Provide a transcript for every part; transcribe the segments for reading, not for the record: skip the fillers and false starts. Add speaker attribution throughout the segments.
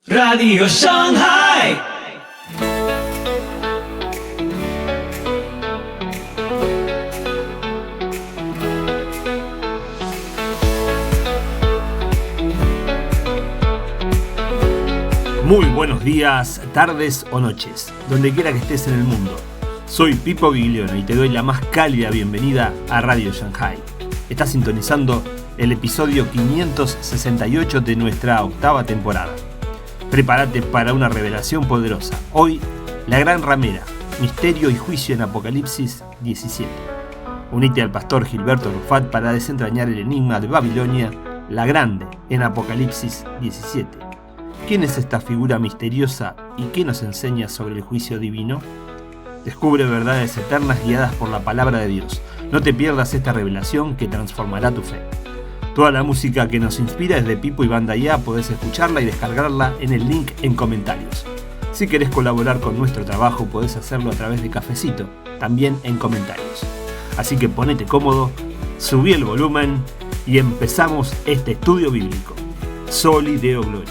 Speaker 1: Radio Shanghai.
Speaker 2: Muy buenos días, tardes o noches, donde quiera que estés en el mundo. Soy Pipo Biglione y te doy la más cálida bienvenida a Radio Shanghai. Estás sintonizando el episodio 568 de nuestra octava temporada. Prepárate para una revelación poderosa. Hoy, la gran ramera, misterio y juicio en Apocalipsis 17. Unite al pastor Gilberto Rufat para desentrañar el enigma de Babilonia, la grande, en Apocalipsis 17. ¿Quién es esta figura misteriosa y qué nos enseña sobre el juicio divino? Descubre verdades eternas guiadas por la palabra de Dios. No te pierdas esta revelación que transformará tu fe. Toda la música que nos inspira es de Pipo y Banda Ya. Podés escucharla y descargarla en el link en comentarios. Si querés colaborar con nuestro trabajo, podés hacerlo a través de Cafecito, también en comentarios. Así que ponete cómodo, subí el volumen y empezamos este estudio bíblico. Soli Deo Gloria.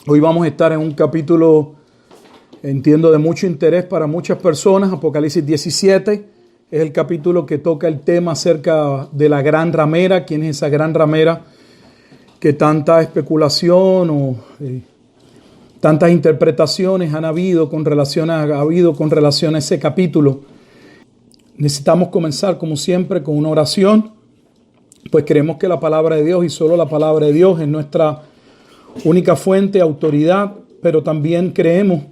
Speaker 3: Hoy vamos a estar en un capítulo, entiendo, de mucho interés para muchas personas. Apocalipsis 17 es el capítulo que toca el tema acerca de la gran ramera. ¿Quién es esa gran ramera que tanta especulación o tantas interpretaciones han habido con relación a ese capítulo? Necesitamos comenzar, como siempre, con una oración, pues creemos que la palabra de Dios y solo la palabra de Dios es nuestra única fuente, autoridad, pero también creemos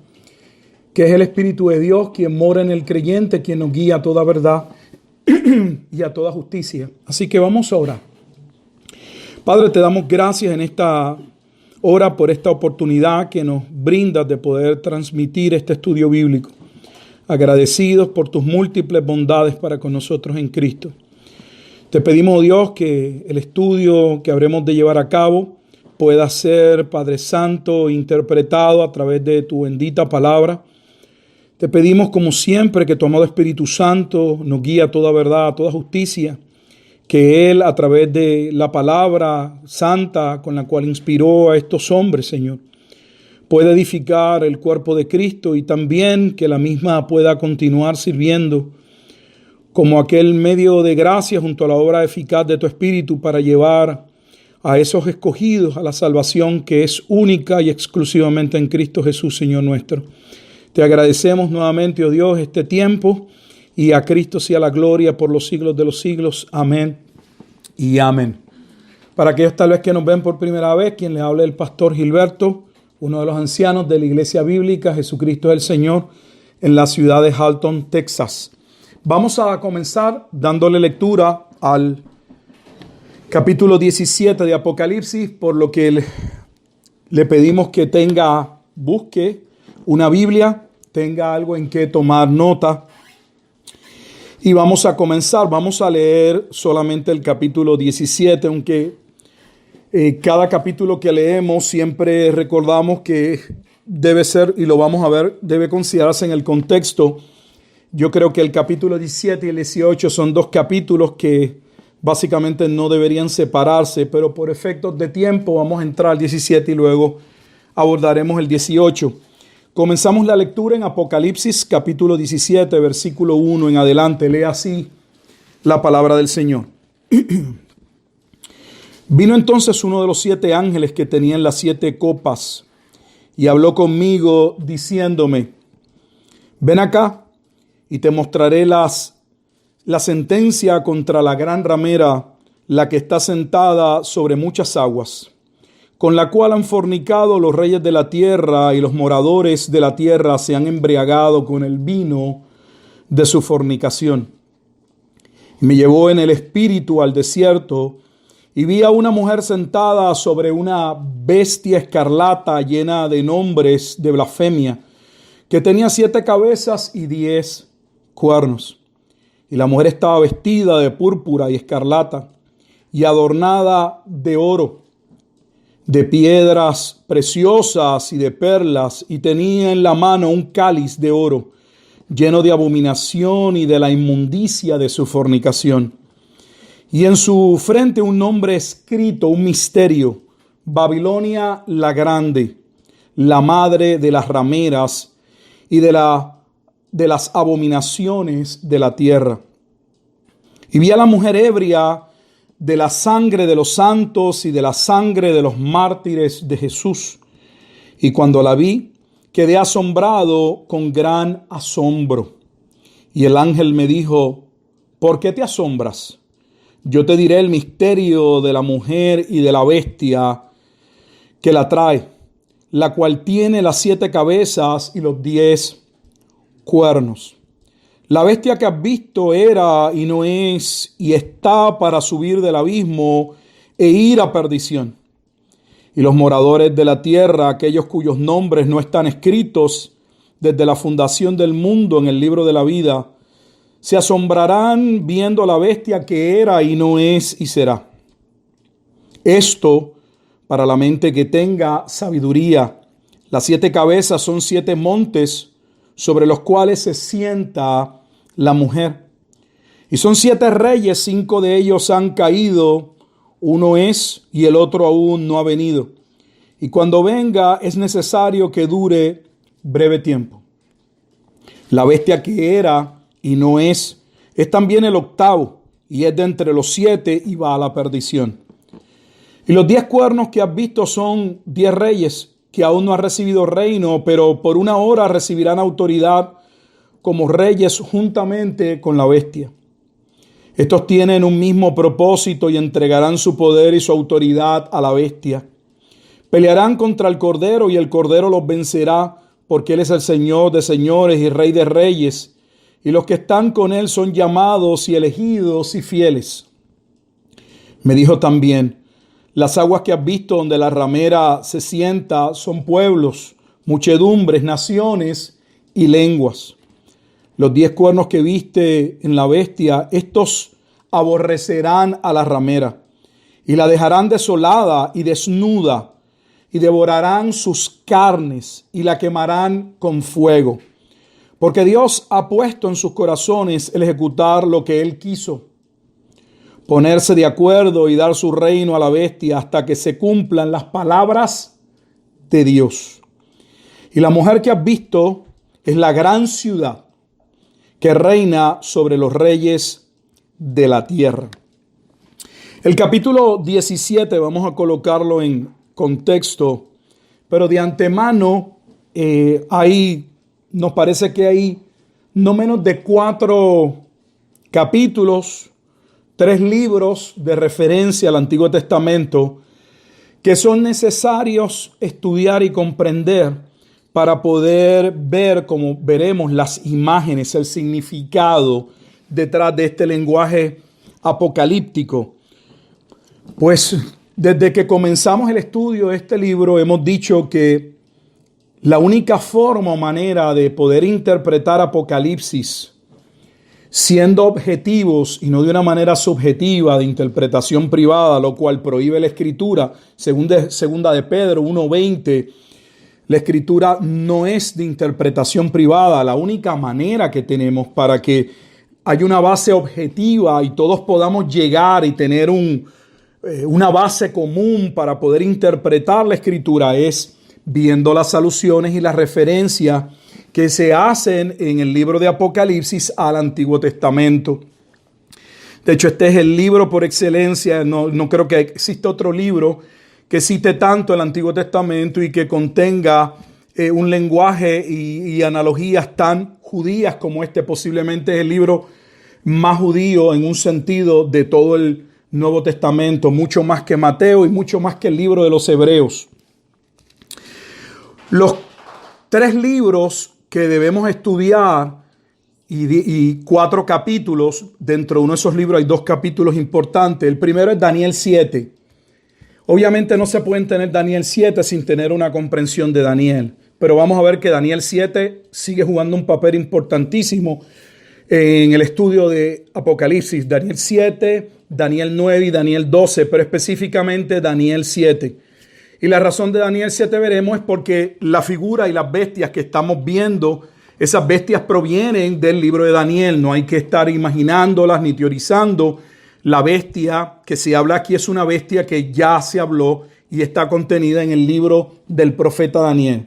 Speaker 3: que es el Espíritu de Dios quien mora en el creyente, quien nos guía a toda verdad y a toda justicia. Así que vamos a orar. Padre, te damos gracias en esta hora por esta oportunidad que nos brindas de poder transmitir este estudio bíblico. Agradecidos por tus múltiples bondades para con nosotros en Cristo. Te pedimos, oh Dios, que el estudio que habremos de llevar a cabo pueda ser, Padre Santo, interpretado a través de tu bendita palabra. Te pedimos, como siempre, que tu amado Espíritu Santo nos guíe a toda verdad, a toda justicia, que Él, a través de la palabra santa con la cual inspiró a estos hombres, Señor, pueda edificar el cuerpo de Cristo y también que la misma pueda continuar sirviendo como aquel medio de gracia junto a la obra eficaz de tu Espíritu para llevar a esos escogidos a la salvación que es única y exclusivamente en Cristo Jesús, Señor nuestro. Te agradecemos nuevamente, oh Dios, este tiempo, y a Cristo sea la gloria por los siglos de los siglos. Amén y amén. Para aquellos tal vez que nos ven por primera vez, quien les habla el pastor Gilberto, uno de los ancianos de la Iglesia Bíblica Jesucristo es el Señor, en la ciudad de Halton, Texas. Vamos a comenzar dándole lectura al capítulo 17 de Apocalipsis, por lo que le pedimos que busque una Biblia, tenga algo en que tomar nota. Y vamos a comenzar, vamos a leer solamente el capítulo 17, aunque cada capítulo que leemos siempre recordamos que debe ser, y lo vamos a ver, debe considerarse en el contexto. Yo creo que el capítulo 17 y el 18 son dos capítulos que básicamente no deberían separarse, pero por efectos de tiempo vamos a entrar al 17 y luego abordaremos el 18. Comenzamos la lectura en Apocalipsis capítulo 17, versículo 1 en adelante. Lee así la palabra del Señor. Vino entonces uno de los 7 ángeles que tenían las 7 copas y habló conmigo diciéndome: ven acá y te mostraré la sentencia contra la gran ramera, la que está sentada sobre muchas aguas, con la cual han fornicado los reyes de la tierra, y los moradores de la tierra se han embriagado con el vino de su fornicación. Me llevó en el espíritu al desierto, y vi a una mujer sentada sobre una bestia escarlata llena de nombres de blasfemia, que tenía 7 cabezas y 10 cuernos. Y la mujer estaba vestida de púrpura y escarlata, y adornada de oro, de piedras preciosas y de perlas, y tenía en la mano un cáliz de oro, lleno de abominación y de la inmundicia de su fornicación. y en su frente un nombre escrito, un misterio: Babilonia la Grande, la madre de las rameras y de las abominaciones de la tierra. Y vi a la mujer ebria de la sangre de los santos y de la sangre de los mártires de Jesús. Y cuando la vi, quedé asombrado con gran asombro. Y el ángel me dijo: ¿por qué te asombras? Yo te diré el misterio de la mujer y de la bestia que la trae, la cual tiene las 7 cabezas y los 10 cuernos. La bestia que has visto era y no es, y está para subir del abismo e ir a perdición. Y los moradores de la tierra, aquellos cuyos nombres no están escritos desde la fundación del mundo en el libro de la vida, se asombrarán viendo a la bestia que era y no es y será. Esto para la mente que tenga sabiduría. Las 7 cabezas son 7 montes sobre los cuales se sienta la mujer. Y son 7 reyes, 5 de ellos han caído, uno es y el otro aún no ha venido. Y cuando venga es necesario que dure breve tiempo. La bestia que era y no es también el octavo, y es de entre los 7 y va a la perdición. Y los 10 cuernos que has visto son 10 reyes que aún no han recibido reino, pero por una hora recibirán autoridad como reyes juntamente con la bestia. Estos tienen un mismo propósito y entregarán su poder y su autoridad a la bestia. Pelearán contra el Cordero y el Cordero los vencerá, porque Él es el Señor de señores y Rey de reyes, y los que están con Él son llamados y elegidos y fieles. Me dijo también: las aguas que has visto donde la ramera se sienta son pueblos, muchedumbres, naciones y lenguas. Los 10 cuernos que viste en la bestia, estos aborrecerán a la ramera y la dejarán desolada y desnuda, y devorarán sus carnes y la quemarán con fuego. Porque Dios ha puesto en sus corazones el ejecutar lo que Él quiso, ponerse de acuerdo y dar su reino a la bestia hasta que se cumplan las palabras de Dios. Y la mujer que has visto es la gran ciudad que reina sobre los reyes de la tierra. El capítulo 17 vamos a colocarlo en contexto, pero de antemano nos parece que hay no menos de 4 capítulos, 3 libros de referencia al Antiguo Testamento que son necesarios estudiar y comprender para poder ver, como veremos, las imágenes, el significado detrás de este lenguaje apocalíptico. Pues desde que comenzamos el estudio de este libro hemos dicho que la única forma o manera de poder interpretar Apocalipsis siendo objetivos y no de una manera subjetiva de interpretación privada, lo cual prohíbe la Escritura, segunda de Pedro 1:20, la Escritura no es de interpretación privada. La única manera que tenemos para que haya una base objetiva y todos podamos llegar y tener una base común para poder interpretar la Escritura es viendo las alusiones y las referencias que se hacen en el libro de Apocalipsis al Antiguo Testamento. De hecho, este es el libro por excelencia. No creo que exista otro libro que cite tanto el Antiguo Testamento y que contenga un lenguaje y analogías tan judías como este. Posiblemente es el libro más judío en un sentido de todo el Nuevo Testamento, mucho más que Mateo y mucho más que el libro de los Hebreos. Los 3 libros que debemos estudiar y 4 capítulos, dentro de uno de esos libros hay 2 capítulos importantes. El primero es Daniel 7. Obviamente no se puede tener Daniel 7 sin tener una comprensión de Daniel, pero vamos a ver que Daniel 7 sigue jugando un papel importantísimo en el estudio de Apocalipsis. Daniel 7, Daniel 9 y Daniel 12, pero específicamente Daniel 7. Y la razón de Daniel 7 veremos es porque la figura y las bestias que estamos viendo, esas bestias provienen del libro de Daniel. No hay que estar imaginándolas ni teorizando. La bestia que se habla aquí es una bestia que ya se habló y está contenida en el libro del profeta Daniel.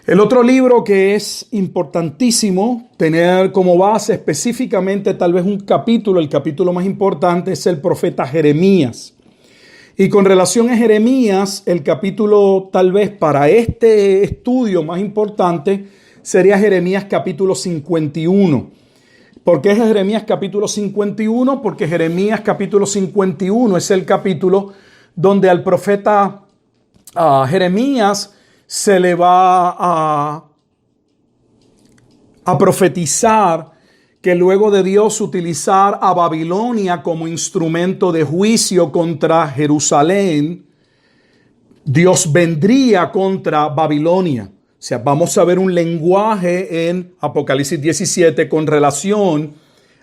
Speaker 3: El otro libro que es importantísimo tener como base específicamente tal vez un capítulo, el capítulo más importante es el profeta Jeremías. Y con relación a Jeremías, el capítulo tal vez para este estudio más importante sería Jeremías capítulo 51. ¿Por qué es Jeremías capítulo 51? Porque Jeremías capítulo 51 es el capítulo donde al profeta Jeremías se le va a profetizar que luego de Dios utilizar a Babilonia como instrumento de juicio contra Jerusalén, Dios vendría contra Babilonia. O sea, vamos a ver un lenguaje en Apocalipsis 17 con relación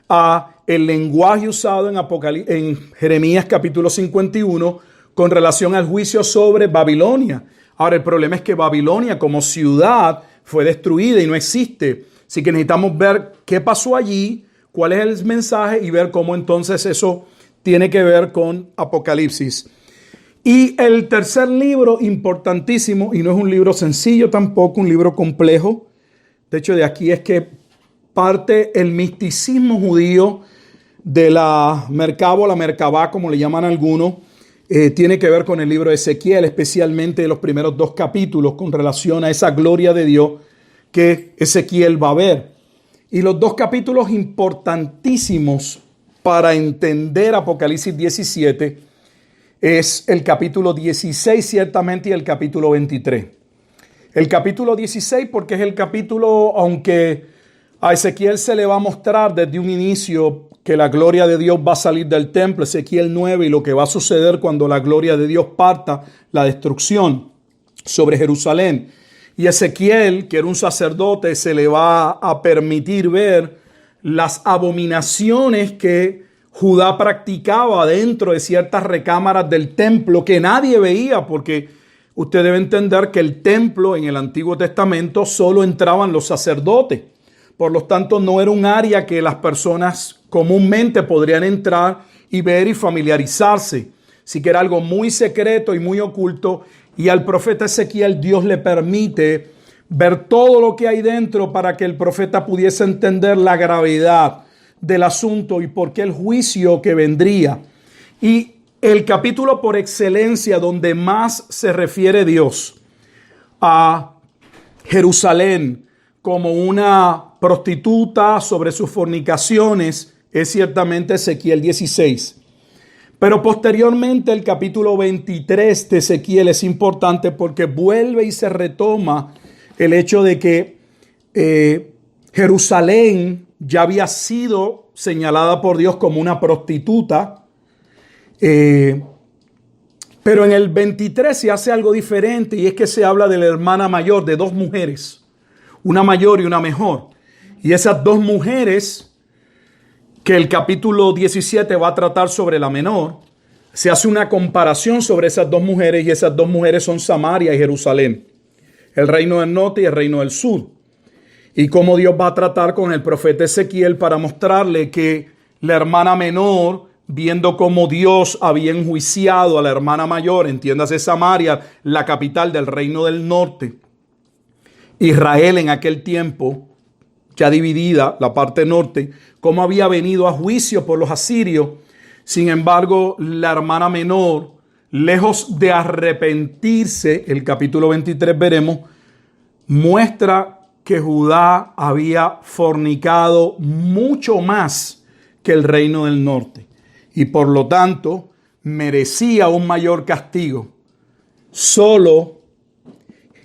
Speaker 3: a el lenguaje usado en Jeremías capítulo 51 con relación al juicio sobre Babilonia. Ahora, el problema es que Babilonia como ciudad fue destruida y no existe. Así que necesitamos ver qué pasó allí, cuál es el mensaje y ver cómo entonces eso tiene que ver con Apocalipsis. Y el tercer libro importantísimo, y no es un libro sencillo tampoco, un libro complejo. De hecho, de aquí es que parte el misticismo judío de la Merkabah, la Merkabah, como le llaman algunos. Tiene que ver con el libro de Ezequiel, especialmente los primeros 2 capítulos con relación a esa gloria de Dios que Ezequiel va a ver. Y los 2 capítulos importantísimos para entender Apocalipsis 17 es el capítulo 16 ciertamente y el capítulo 23. El capítulo 16 porque es el capítulo, aunque a Ezequiel se le va a mostrar desde un inicio que la gloria de Dios va a salir del templo, Ezequiel 9, y lo que va a suceder cuando la gloria de Dios parta, la destrucción sobre Jerusalén. Y Ezequiel, que era un sacerdote, se le va a permitir ver las abominaciones que Judá practicaba dentro de ciertas recámaras del templo que nadie veía, porque usted debe entender que el templo en el Antiguo Testamento solo entraban los sacerdotes. Por lo tanto, no era un área que las personas comúnmente podrían entrar y ver y familiarizarse. Así que era algo muy secreto y muy oculto. Y al profeta Ezequiel Dios le permite ver todo lo que hay dentro para que el profeta pudiese entender la gravedad del asunto y por qué el juicio que vendría. Y el capítulo por excelencia donde más se refiere Dios a Jerusalén como una prostituta sobre sus fornicaciones es ciertamente Ezequiel 16. Pero posteriormente el capítulo 23 de Ezequiel es importante porque vuelve y se retoma el hecho de que Jerusalén ya había sido señalada por Dios como una prostituta. Pero en el 23 se hace algo diferente y es que se habla de la hermana mayor, de 2 mujeres, una mayor y una mejor. Y esas 2 mujeres que el capítulo 17 va a tratar sobre la menor, se hace una comparación sobre esas 2 mujeres y esas 2 mujeres son Samaria y Jerusalén, el reino del norte y el reino del sur. Y cómo Dios va a tratar con el profeta Ezequiel para mostrarle que la hermana menor, viendo cómo Dios había enjuiciado a la hermana mayor, entiéndase Samaria, la capital del reino del norte, Israel en aquel tiempo, ya dividida la parte norte, cómo había venido a juicio por los asirios. Sin embargo, la hermana menor, lejos de arrepentirse, el capítulo 23 veremos, muestra que Judá había fornicado mucho más que el reino del norte y por lo tanto merecía un mayor castigo. Solo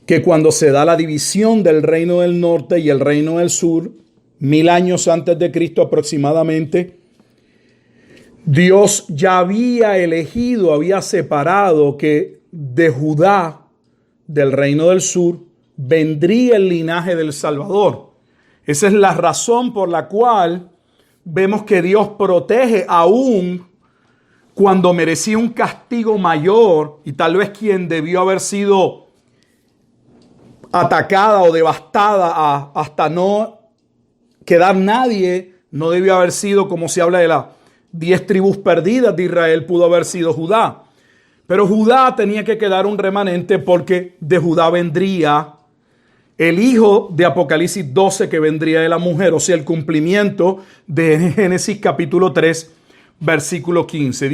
Speaker 3: que cuando se da la división del reino del norte y el reino del sur, 1000 años antes de Cristo aproximadamente, Dios ya había elegido, había separado que de Judá, del reino del sur, vendría el linaje del Salvador. Esa es la razón por la cual vemos que Dios protege aún cuando merecía un castigo mayor y tal vez quien debió haber sido atacada o devastada hasta no quedar nadie, no debió haber sido, como se habla 10 tribus perdidas de Israel pudo haber sido Judá. Pero Judá tenía que quedar un remanente porque de Judá vendría el hijo de Apocalipsis 12 que vendría de la mujer, o sea, el cumplimiento de Génesis capítulo 3, versículo 15.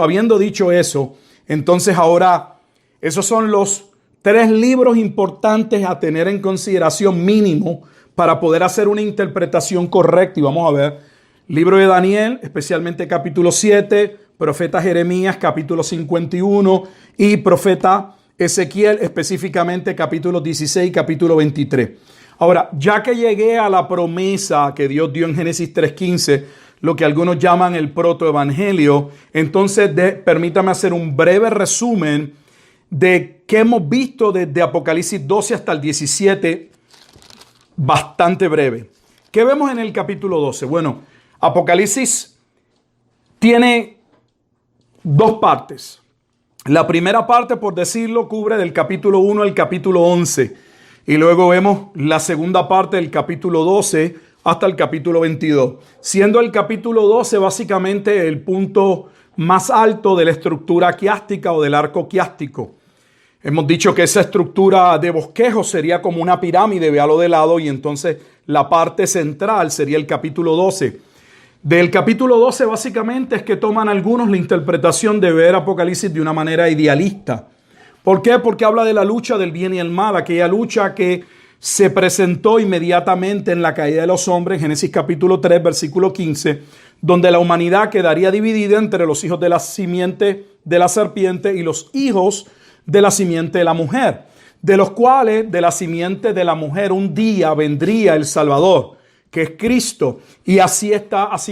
Speaker 3: Habiendo dicho eso, entonces ahora esos son los 3 libros importantes a tener en consideración mínimo para poder hacer una interpretación correcta. Y vamos a ver, libro de Daniel, especialmente capítulo 7, profeta Jeremías, capítulo 51, y profeta Ezequiel, específicamente capítulo 16 y capítulo 23. Ahora, ya que llegué a la promesa que Dios dio en Génesis 3:15, lo que algunos llaman el protoevangelio, entonces permítame hacer un breve resumen de qué hemos visto desde Apocalipsis 12 hasta el 17, bastante breve. ¿Qué vemos en el capítulo 12? Bueno, Apocalipsis tiene 2 partes. La primera parte, por decirlo, cubre del capítulo 1 al capítulo 11. Y luego vemos la segunda parte del capítulo 12 hasta el capítulo 22. Siendo el capítulo 12 básicamente el punto más alto de la estructura quiástica o del arco quiástico. Hemos dicho que esa estructura de bosquejo sería como una pirámide, véalo de lado, y entonces la parte central sería el capítulo 12. Del capítulo 12 básicamente es que toman algunos la interpretación de ver Apocalipsis de una manera idealista. ¿Por qué? Porque habla de la lucha del bien y el mal, aquella lucha que se presentó inmediatamente en la caída de los hombres, Génesis capítulo 3, versículo 15, donde la humanidad quedaría dividida entre los hijos de la simiente de la serpiente y los hijos de la simiente de la mujer, de los cuales de la simiente de la mujer un día vendría el Salvador, que es Cristo. Y así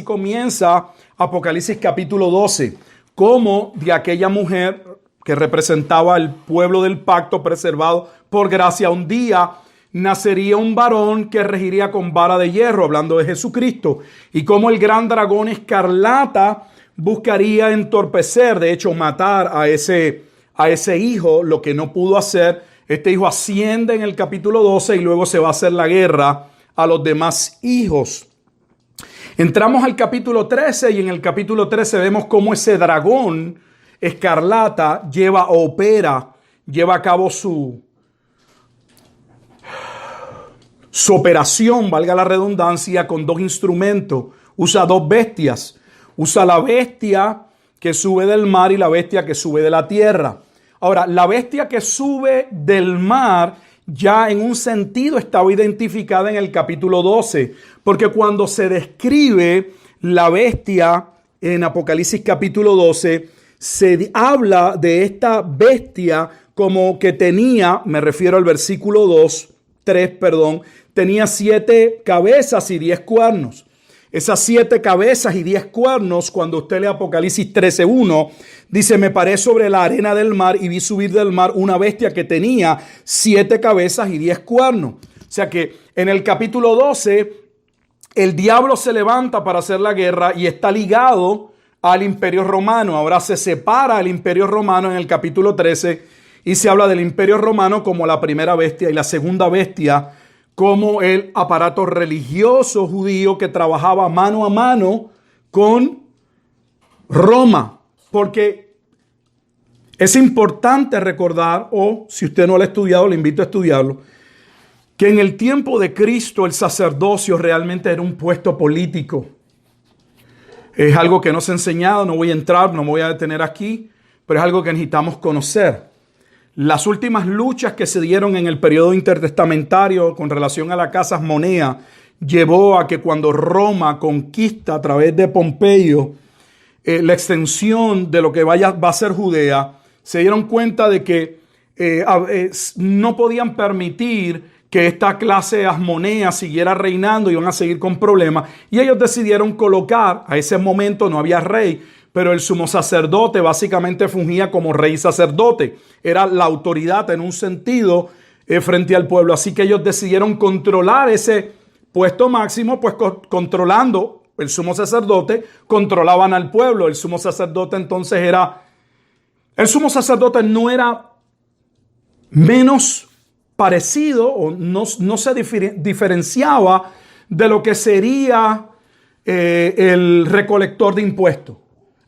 Speaker 3: comienza Apocalipsis capítulo 12, como de aquella mujer que representaba al pueblo del pacto preservado por gracia, un día nacería un varón que regiría con vara de hierro, hablando de Jesucristo, y como el gran dragón escarlata buscaría entorpecer, de hecho matar a ese hijo, lo que no pudo hacer. Este hijo asciende en el capítulo 12 y luego se va a hacer la guerra a los demás hijos. Entramos al capítulo 13 y en el capítulo 13 vemos cómo ese dragón escarlata lleva a cabo su operación, valga la redundancia, con 2 instrumentos. Usa 2 bestias. Usa la bestia que sube del mar y la bestia que sube de la tierra. Ahora, la bestia que sube del mar ya en un sentido estaba identificada en el capítulo 12, porque cuando se describe la bestia en Apocalipsis capítulo 12, se habla de esta bestia como que tenía, me refiero al versículo 3, tenía 7 cabezas y 10 cuernos. Esas 7 cabezas y 10 cuernos, cuando usted lee Apocalipsis 13:1, dice: me paré sobre la arena del mar y vi subir del mar una bestia que tenía 7 cabezas y 10 cuernos. O sea que en el capítulo 12, el diablo se levanta para hacer la guerra y está ligado al imperio romano. Ahora se separa el imperio romano en el capítulo 13 y se habla del imperio romano como la primera bestia y la segunda bestia como el aparato religioso judío que trabajaba mano a mano con Roma. Porque es importante recordar, o si usted no lo ha estudiado, le invito a estudiarlo, que en el tiempo de Cristo el sacerdocio realmente era un puesto político. Es algo que no se ha enseñado, no voy a entrar, no me voy a detener aquí, pero es algo que necesitamos conocer. Las últimas luchas que se dieron en el periodo intertestamentario con relación a la casa Asmonea llevó a que cuando Roma conquista a través de Pompeyo la extensión de lo que va a ser Judea, se dieron cuenta de que no podían permitir que esta clase Asmonea siguiera reinando y iban a seguir con problemas. Y ellos decidieron colocar, a ese momento no había rey, pero el sumo sacerdote básicamente fungía como rey sacerdote. Era la autoridad en un sentido frente al pueblo. Así que ellos decidieron controlar ese puesto máximo, pues controlando el sumo sacerdote, controlaban al pueblo. El sumo sacerdote no era menos parecido o no se diferenciaba de lo que sería el recolector de impuestos.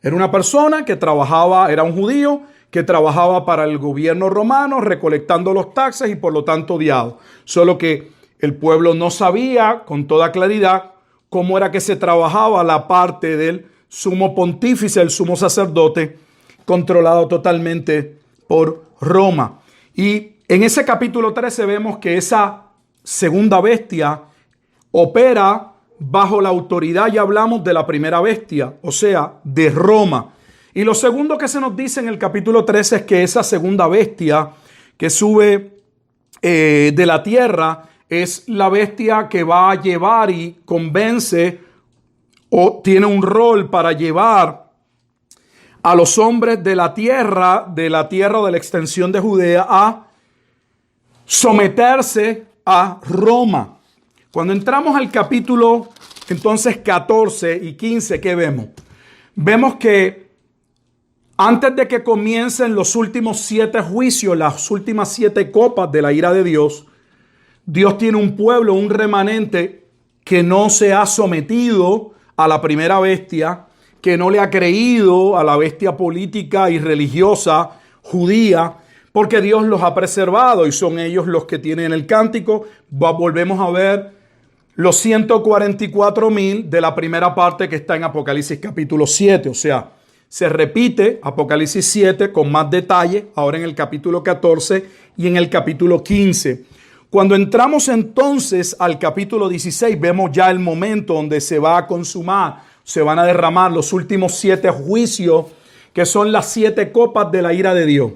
Speaker 3: Era una persona que trabajaba, era un judío que trabajaba para el gobierno romano recolectando los taxes y por lo tanto odiado. Solo que el pueblo no sabía con toda claridad cómo era que se trabajaba la parte del sumo pontífice, el sumo sacerdote, controlado totalmente por Roma. Y en ese capítulo 13 vemos que esa segunda bestia opera bajo la autoridad, ya hablamos de la primera bestia, o sea, de Roma. Y lo segundo que se nos dice en el capítulo 13 es que esa segunda bestia que sube de la tierra es la bestia que va a llevar y convence o tiene un rol para llevar a los hombres de la tierra o de la extensión de Judea a someterse a Roma. Cuando entramos al capítulo entonces 14 y 15, ¿qué vemos? Vemos que antes de que comiencen los últimos 7 juicios, las últimas 7 copas de la ira de Dios, Dios tiene un pueblo, un remanente que no se ha sometido a la primera bestia, que no le ha creído a la bestia política y religiosa judía, porque Dios los ha preservado y son ellos los que tienen el cántico. Volvemos a ver los 144,000 de la primera parte que está en Apocalipsis capítulo 7. O sea, se repite Apocalipsis 7 con más detalle, ahora en el capítulo 14 y en el capítulo 15. Cuando entramos entonces al capítulo 16, vemos ya el momento donde se va a consumar, se van a derramar los últimos 7 juicios, que son las 7 copas de la ira de Dios.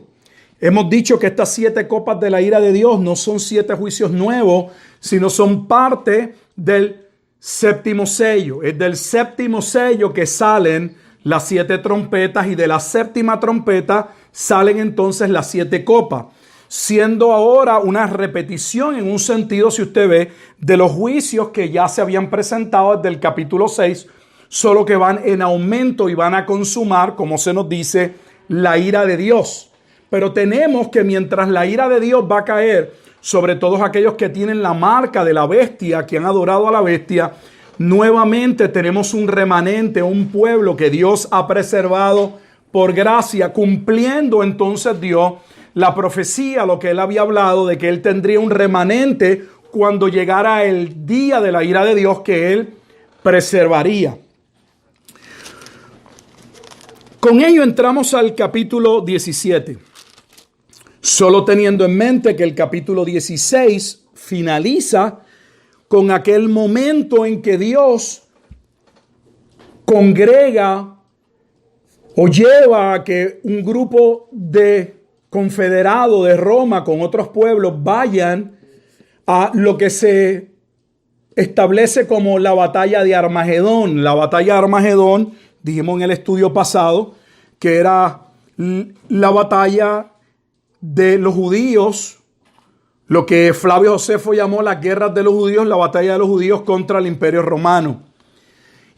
Speaker 3: Hemos dicho que estas 7 copas de la ira de Dios no son 7 juicios nuevos, sino son parte del séptimo sello. Es del séptimo sello que salen las 7 trompetas y de la séptima trompeta salen entonces las 7 copas. Siendo ahora una repetición en un sentido, si usted ve, de los juicios que ya se habían presentado desde el capítulo 6, solo que van en aumento y van a consumar, como se nos dice, la ira de Dios. Pero tenemos que mientras la ira de Dios va a caer sobre todos aquellos que tienen la marca de la bestia, que han adorado a la bestia, nuevamente tenemos un remanente, un pueblo que Dios ha preservado por gracia, cumpliendo entonces Dios la profecía, lo que él había hablado de que él tendría un remanente cuando llegara el día de la ira de Dios que él preservaría. Con ello entramos al capítulo 17. Solo teniendo en mente que el capítulo 16 finaliza con aquel momento en que Dios congrega o lleva a que un grupo de confederados de Roma con otros pueblos vayan a lo que se establece como la batalla de Armagedón. La batalla de Armagedón, dijimos en el estudio pasado, que era la batalla de los judíos, lo que Flavio Josefo llamó las guerras de los judíos, la batalla de los judíos contra el Imperio Romano.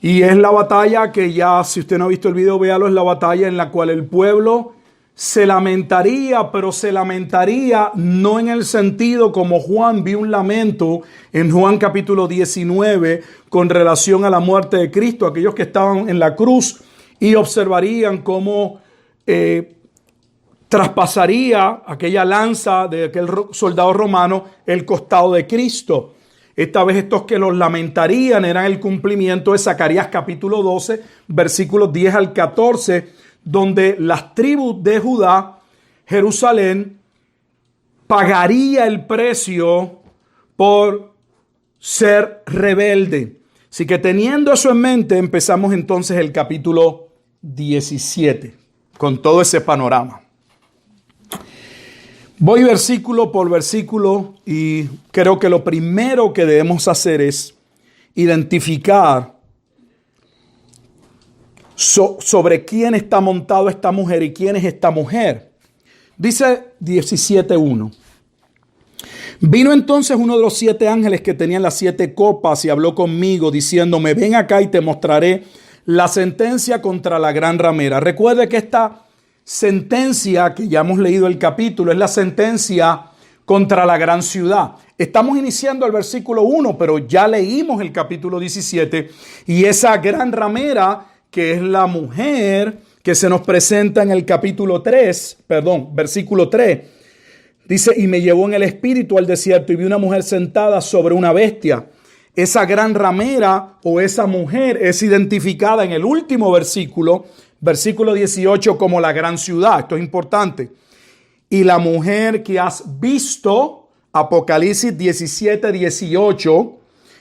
Speaker 3: Y es la batalla que ya, si usted no ha visto el video, véalo, es la batalla en la cual el pueblo se lamentaría, pero se lamentaría no en el sentido como Juan vio un lamento en Juan capítulo 19 con relación a la muerte de Cristo, aquellos que estaban en la cruz y observarían cómo traspasaría aquella lanza de aquel soldado romano el costado de Cristo. Esta vez estos que los lamentarían eran el cumplimiento de Zacarías capítulo 12, versículos 10 al 14, donde las tribus de Judá, Jerusalén, pagaría el precio por ser rebelde. Así que teniendo eso en mente, empezamos entonces el capítulo 17, con todo ese panorama. Voy versículo por versículo y creo que lo primero que debemos hacer es identificar sobre quién está montado esta mujer y quién es esta mujer. Dice 17:1. Vino entonces uno de los 7 ángeles que tenían las 7 copas y habló conmigo diciéndome: ven acá y te mostraré la sentencia contra la gran ramera. Recuerde que esta sentencia, que ya hemos leído el capítulo, es la sentencia contra la gran ciudad. Estamos iniciando el versículo 1, pero ya leímos el capítulo 17 y esa gran ramera, que es la mujer que se nos presenta en el versículo 3, dice, y me llevó en el espíritu al desierto y vi una mujer sentada sobre una bestia. Esa gran ramera o esa mujer es identificada en el último versículo 18, como la gran ciudad. Esto es importante. Y la mujer que has visto, Apocalipsis 17, 18,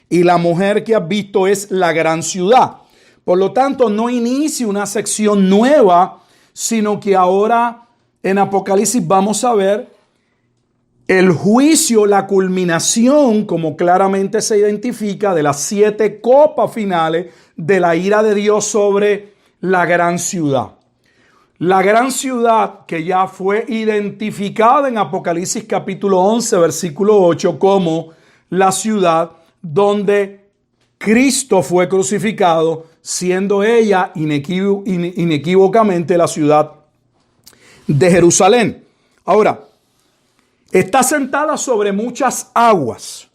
Speaker 3: y la mujer que has visto es la gran ciudad. Por lo tanto, no inicia una sección nueva, sino que ahora en Apocalipsis vamos a ver el juicio, la culminación, como claramente se identifica, de las 7 copas finales de la ira de Dios sobre la gran ciudad. La gran ciudad que ya fue identificada en Apocalipsis capítulo 11, versículo 8, como la ciudad donde Cristo fue crucificado, siendo ella inequívocamente la ciudad de Jerusalén. Ahora, está sentada sobre muchas aguas.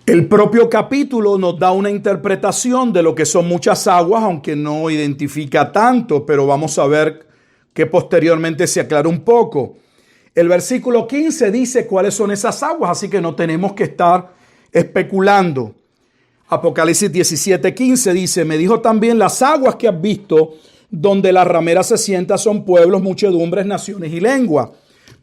Speaker 3: El propio capítulo nos da una interpretación de lo que son muchas aguas, aunque no identifica tanto, pero vamos a ver que posteriormente se aclara un poco. El versículo 15 dice cuáles son esas aguas, así que no tenemos que estar especulando. Apocalipsis 17:15 dice, me dijo también, las aguas que has visto, donde la ramera se sienta, son pueblos, muchedumbres, naciones y lenguas.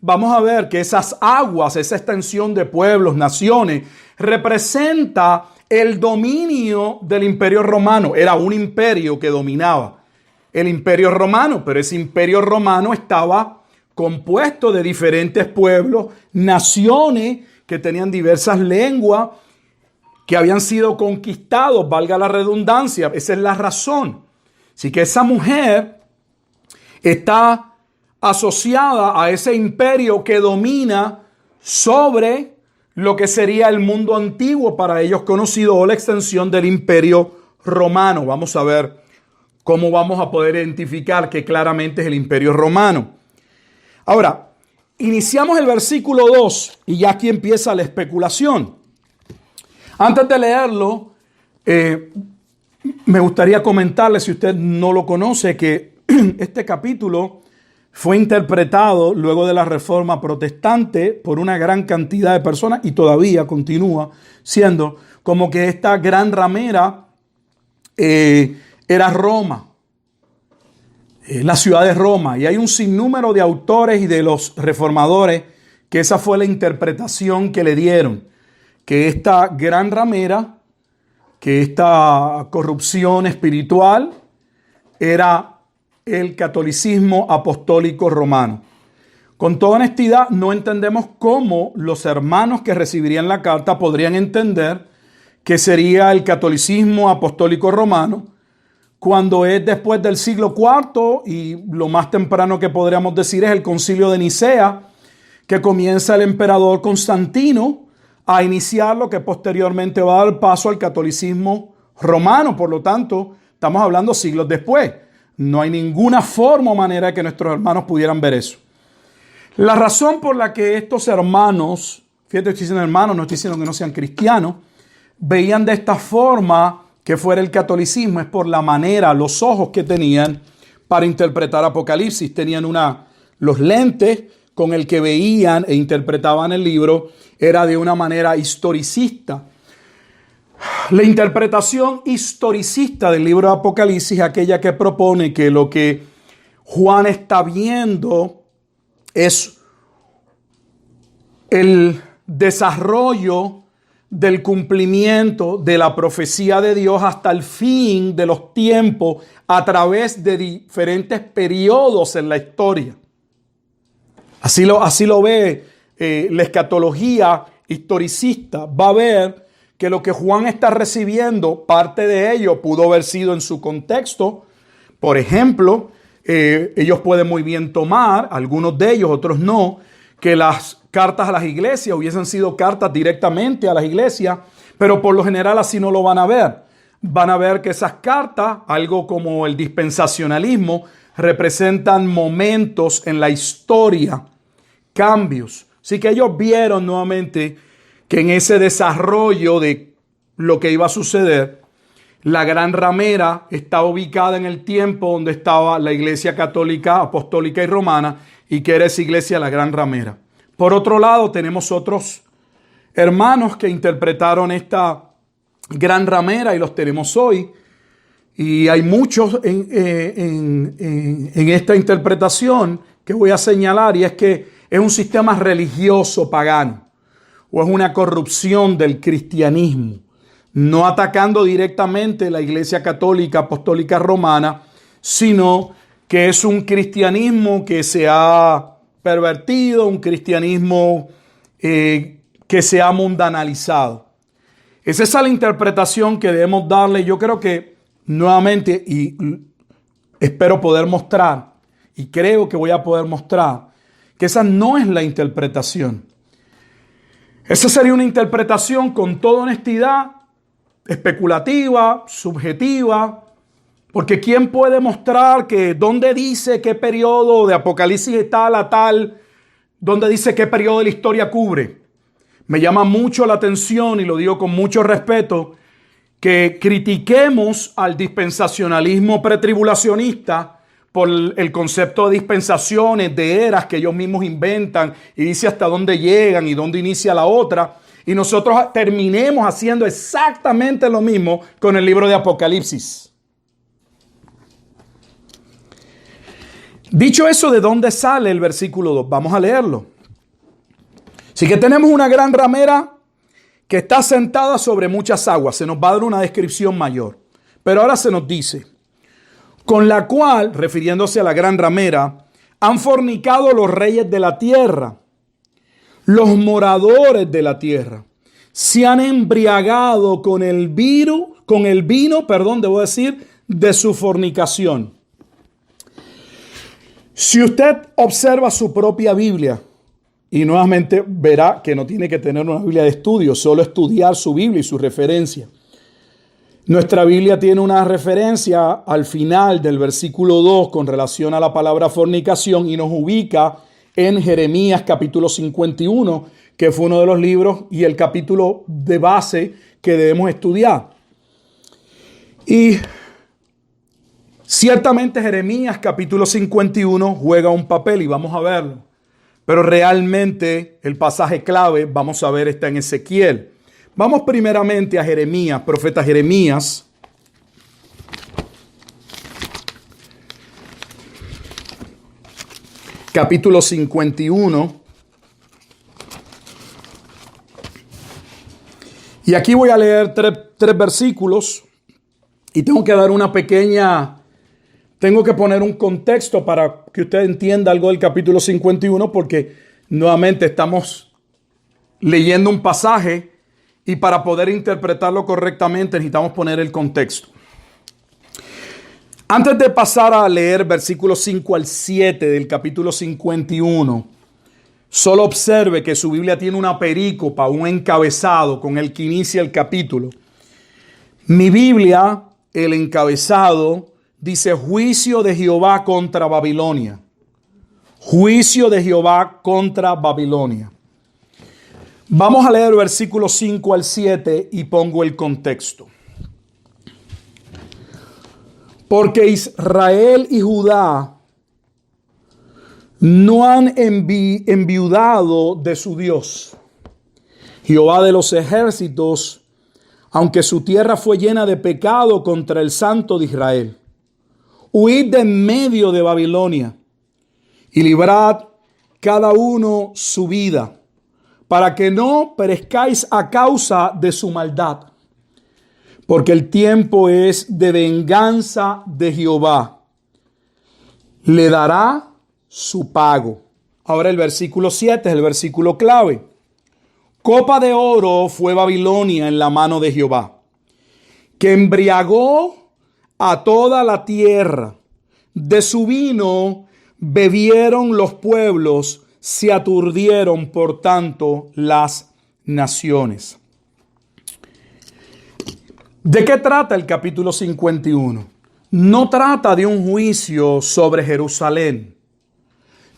Speaker 3: Vamos a ver que esas aguas, esa extensión de pueblos, naciones, representa el dominio del Imperio Romano. Era un imperio que dominaba el Imperio Romano, pero ese Imperio Romano estaba compuesto de diferentes pueblos, naciones que tenían diversas lenguas, que habían sido conquistados, valga la redundancia. Esa es la razón. Así que esa mujer está asociada a ese imperio que domina sobre lo que sería el mundo antiguo para ellos conocido, o la extensión del Imperio Romano. Vamos a ver cómo vamos a poder identificar que claramente es el Imperio Romano. Ahora, iniciamos el versículo 2 y ya aquí empieza la especulación. Antes de leerlo, me gustaría comentarle, si usted no lo conoce, que este capítulo fue interpretado luego de la Reforma Protestante por una gran cantidad de personas y todavía continúa siendo como que esta gran ramera era Roma, la ciudad de Roma. Y hay un sinnúmero de autores y de los reformadores que esa fue la interpretación que le dieron, que esta gran ramera, que esta corrupción espiritual era el catolicismo apostólico romano. Con toda honestidad, no entendemos cómo los hermanos que recibirían la carta podrían entender que sería el catolicismo apostólico romano, cuando es después del siglo IV, y lo más temprano que podríamos decir es el concilio de Nicea, que comienza el emperador Constantino a iniciar lo que posteriormente va a dar paso al catolicismo romano. Por lo tanto, estamos hablando siglos después. No hay ninguna forma o manera de que nuestros hermanos pudieran ver eso. La razón por la que estos hermanos, fíjate, estoy diciendo hermanos, no estoy diciendo que no sean cristianos, veían de esta forma que fuera el catolicismo, es por la manera, los ojos que tenían para interpretar Apocalipsis. Tenían los lentes con el que veían e interpretaban el libro, era de una manera historicista. La interpretación historicista del libro de Apocalipsis es aquella que propone que lo que Juan está viendo es el desarrollo del cumplimiento de la profecía de Dios hasta el fin de los tiempos a través de diferentes periodos en la historia. Así lo ve la escatología historicista. Va a ver que lo que Juan está recibiendo, parte de ello pudo haber sido en su contexto. Por ejemplo, ellos pueden muy bien tomar, algunos de ellos, otros no, que las cartas a las iglesias hubiesen sido cartas directamente a las iglesias, pero por lo general así no lo van a ver. Van a ver que esas cartas, algo como el dispensacionalismo, representan momentos en la historia, cambios. Así que ellos vieron nuevamente que en ese desarrollo de lo que iba a suceder, la Gran Ramera estaba ubicada en el tiempo donde estaba la Iglesia Católica, Apostólica y Romana, y que era esa iglesia la Gran Ramera. Por otro lado, tenemos otros hermanos que interpretaron esta Gran Ramera y los tenemos hoy. Y hay muchos en esta interpretación que voy a señalar, y es que es un sistema religioso pagano o es una corrupción del cristianismo, no atacando directamente la Iglesia Católica Apostólica Romana, sino que es un cristianismo que se ha pervertido, un cristianismo que se ha mundanalizado. Es esa la interpretación que debemos darle. Yo creo que nuevamente, y espero poder mostrar, y creo que voy a poder mostrar, que esa no es la interpretación. Esa sería una interpretación con toda honestidad, especulativa, subjetiva, porque ¿quién puede mostrar que dónde dice qué periodo de Apocalipsis tal a tal, dónde dice qué periodo de la historia cubre? Me llama mucho la atención, y lo digo con mucho respeto, que critiquemos al dispensacionalismo pretribulacionista por el concepto de dispensaciones, de eras que ellos mismos inventan y dice hasta dónde llegan y dónde inicia la otra. Y nosotros terminemos haciendo exactamente lo mismo con el libro de Apocalipsis. Dicho eso, ¿de dónde sale el versículo 2? Vamos a leerlo. Así que tenemos una gran ramera que está sentada sobre muchas aguas. Se nos va a dar una descripción mayor. Pero ahora se nos dice, con la cual, refiriéndose a la gran ramera, han fornicado los reyes de la tierra, los moradores de la tierra. Se han embriagado con el vino, de su fornicación. Si usted observa su propia Biblia, y nuevamente verá que no tiene que tener una Biblia de estudio, solo estudiar su Biblia y su referencia. Nuestra Biblia tiene una referencia al final del versículo 2 con relación a la palabra fornicación y nos ubica en Jeremías capítulo 51, que fue uno de los libros y el capítulo de base que debemos estudiar. Y ciertamente Jeremías capítulo 51 juega un papel y vamos a verlo. Pero realmente el pasaje clave, vamos a ver, está en Ezequiel. Vamos primeramente a Jeremías, profeta Jeremías. Capítulo 51. Y aquí voy a leer tres versículos y tengo que dar tengo que poner un contexto para que usted entienda algo del capítulo 51, porque nuevamente estamos leyendo un pasaje y para poder interpretarlo correctamente necesitamos poner el contexto. Antes de pasar a leer versículos 5 al 7 del capítulo 51, solo observe que su Biblia tiene una perícopa, un encabezado con el que inicia el capítulo. Mi Biblia, el encabezado, dice juicio de Jehová contra Babilonia. Juicio de Jehová contra Babilonia. Vamos a leer versículos 5 al 7 y pongo el contexto. Porque Israel y Judá no han enviudado de su Dios, Jehová de los ejércitos, aunque su tierra fue llena de pecado contra el Santo de Israel. Huid de en medio de Babilonia y librad cada uno su vida, para que no perezcáis a causa de su maldad. Porque el tiempo es de venganza de Jehová. Le dará su pago. Ahora el versículo 7 es el versículo clave. Copa de oro fue Babilonia en la mano de Jehová, que embriagó a toda la tierra. De su vino bebieron los pueblos, se aturdieron por tanto las naciones. ¿De qué trata el capítulo 51? No trata de un juicio sobre Jerusalén.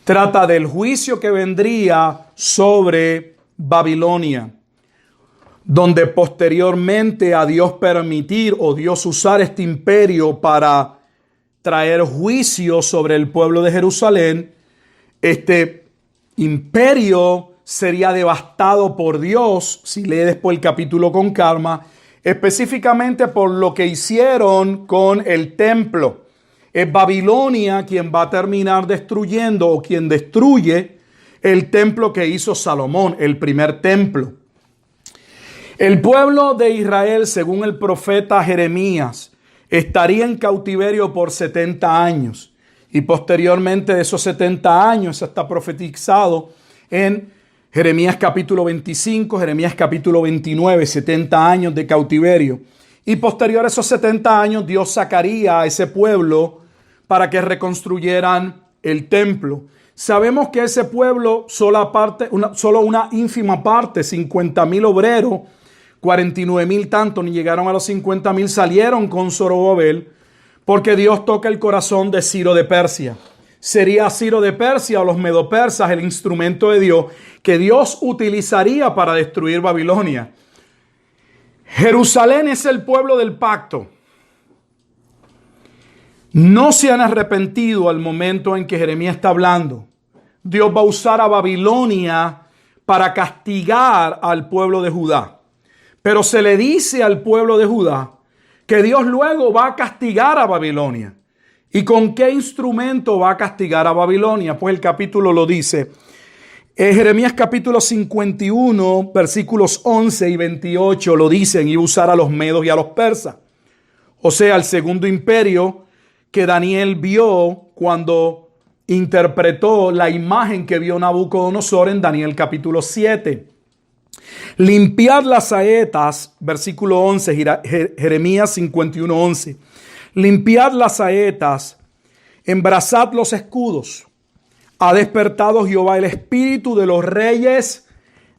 Speaker 3: Trata del juicio que vendría sobre Babilonia, donde posteriormente a Dios permitir o Dios usar este imperio para traer juicio sobre el pueblo de Jerusalén, este imperio sería devastado por Dios, si lee después el capítulo con calma, específicamente por lo que hicieron con el templo. Es Babilonia quien va a terminar destruyendo o quien destruye el templo que hizo Salomón, el primer templo. El pueblo de Israel, según el profeta Jeremías, estaría en cautiverio por 70 años. Y posteriormente de esos 70 años está profetizado en Jeremías capítulo 25, Jeremías capítulo 29, 70 años de cautiverio. Y posterior a esos 70 años, Dios sacaría a ese pueblo para que reconstruyeran el templo. Sabemos que ese pueblo, solo una ínfima parte, 50,000 obreros, 49,000 tanto, ni llegaron a los 50,000, salieron con Zorobabel, porque Dios toca el corazón de Ciro de Persia. Sería Ciro de Persia o los medopersas el instrumento de Dios que Dios utilizaría para destruir Babilonia. Jerusalén es el pueblo del pacto. No se han arrepentido al momento en que Jeremías está hablando. Dios va a usar a Babilonia para castigar al pueblo de Judá. Pero se le dice al pueblo de Judá que Dios luego va a castigar a Babilonia. ¿Y con qué instrumento va a castigar a Babilonia? Pues el capítulo lo dice. Jeremías capítulo 51, versículos 11 y 28 lo dicen, y usar a los medos y a los persas. O sea, el segundo imperio que Daniel vio cuando interpretó la imagen que vio Nabucodonosor en Daniel capítulo 7. Limpiad las saetas, versículo 11, Jeremías 51, 11. Limpiad las saetas, embrazad los escudos. Ha despertado Jehová el espíritu de los reyes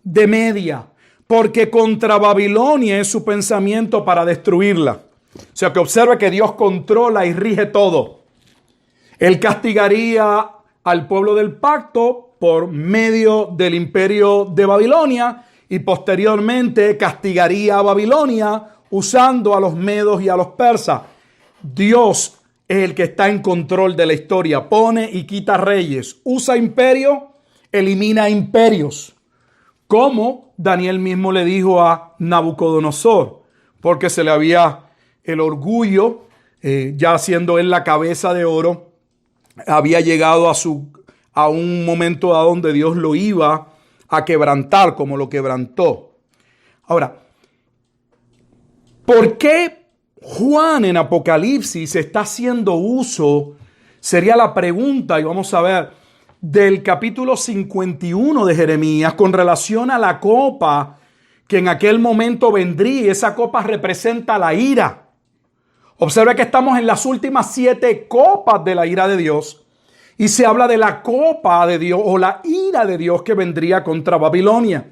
Speaker 3: de Media, porque contra Babilonia es su pensamiento para destruirla. O sea que observe que Dios controla y rige todo. Él castigaría al pueblo del pacto por medio del imperio de Babilonia y posteriormente castigaría a Babilonia usando a los medos y a los persas. Dios es el que está en control de la historia. Pone y quita reyes. Usa imperio, elimina imperios. Como Daniel mismo le dijo a Nabucodonosor, porque se le había el orgullo, ya siendo él la cabeza de oro, había llegado a un momento a donde Dios lo iba a quebrantar, como lo quebrantó. Ahora, ¿por qué Juan en Apocalipsis está haciendo uso? Sería la pregunta, y vamos a ver, del capítulo 51 de Jeremías con relación a la copa que en aquel momento vendría. Y esa copa representa la ira. Observe que estamos en las últimas 7 copas de la ira de Dios. Y se habla de la copa de Dios o la ira de Dios que vendría contra Babilonia.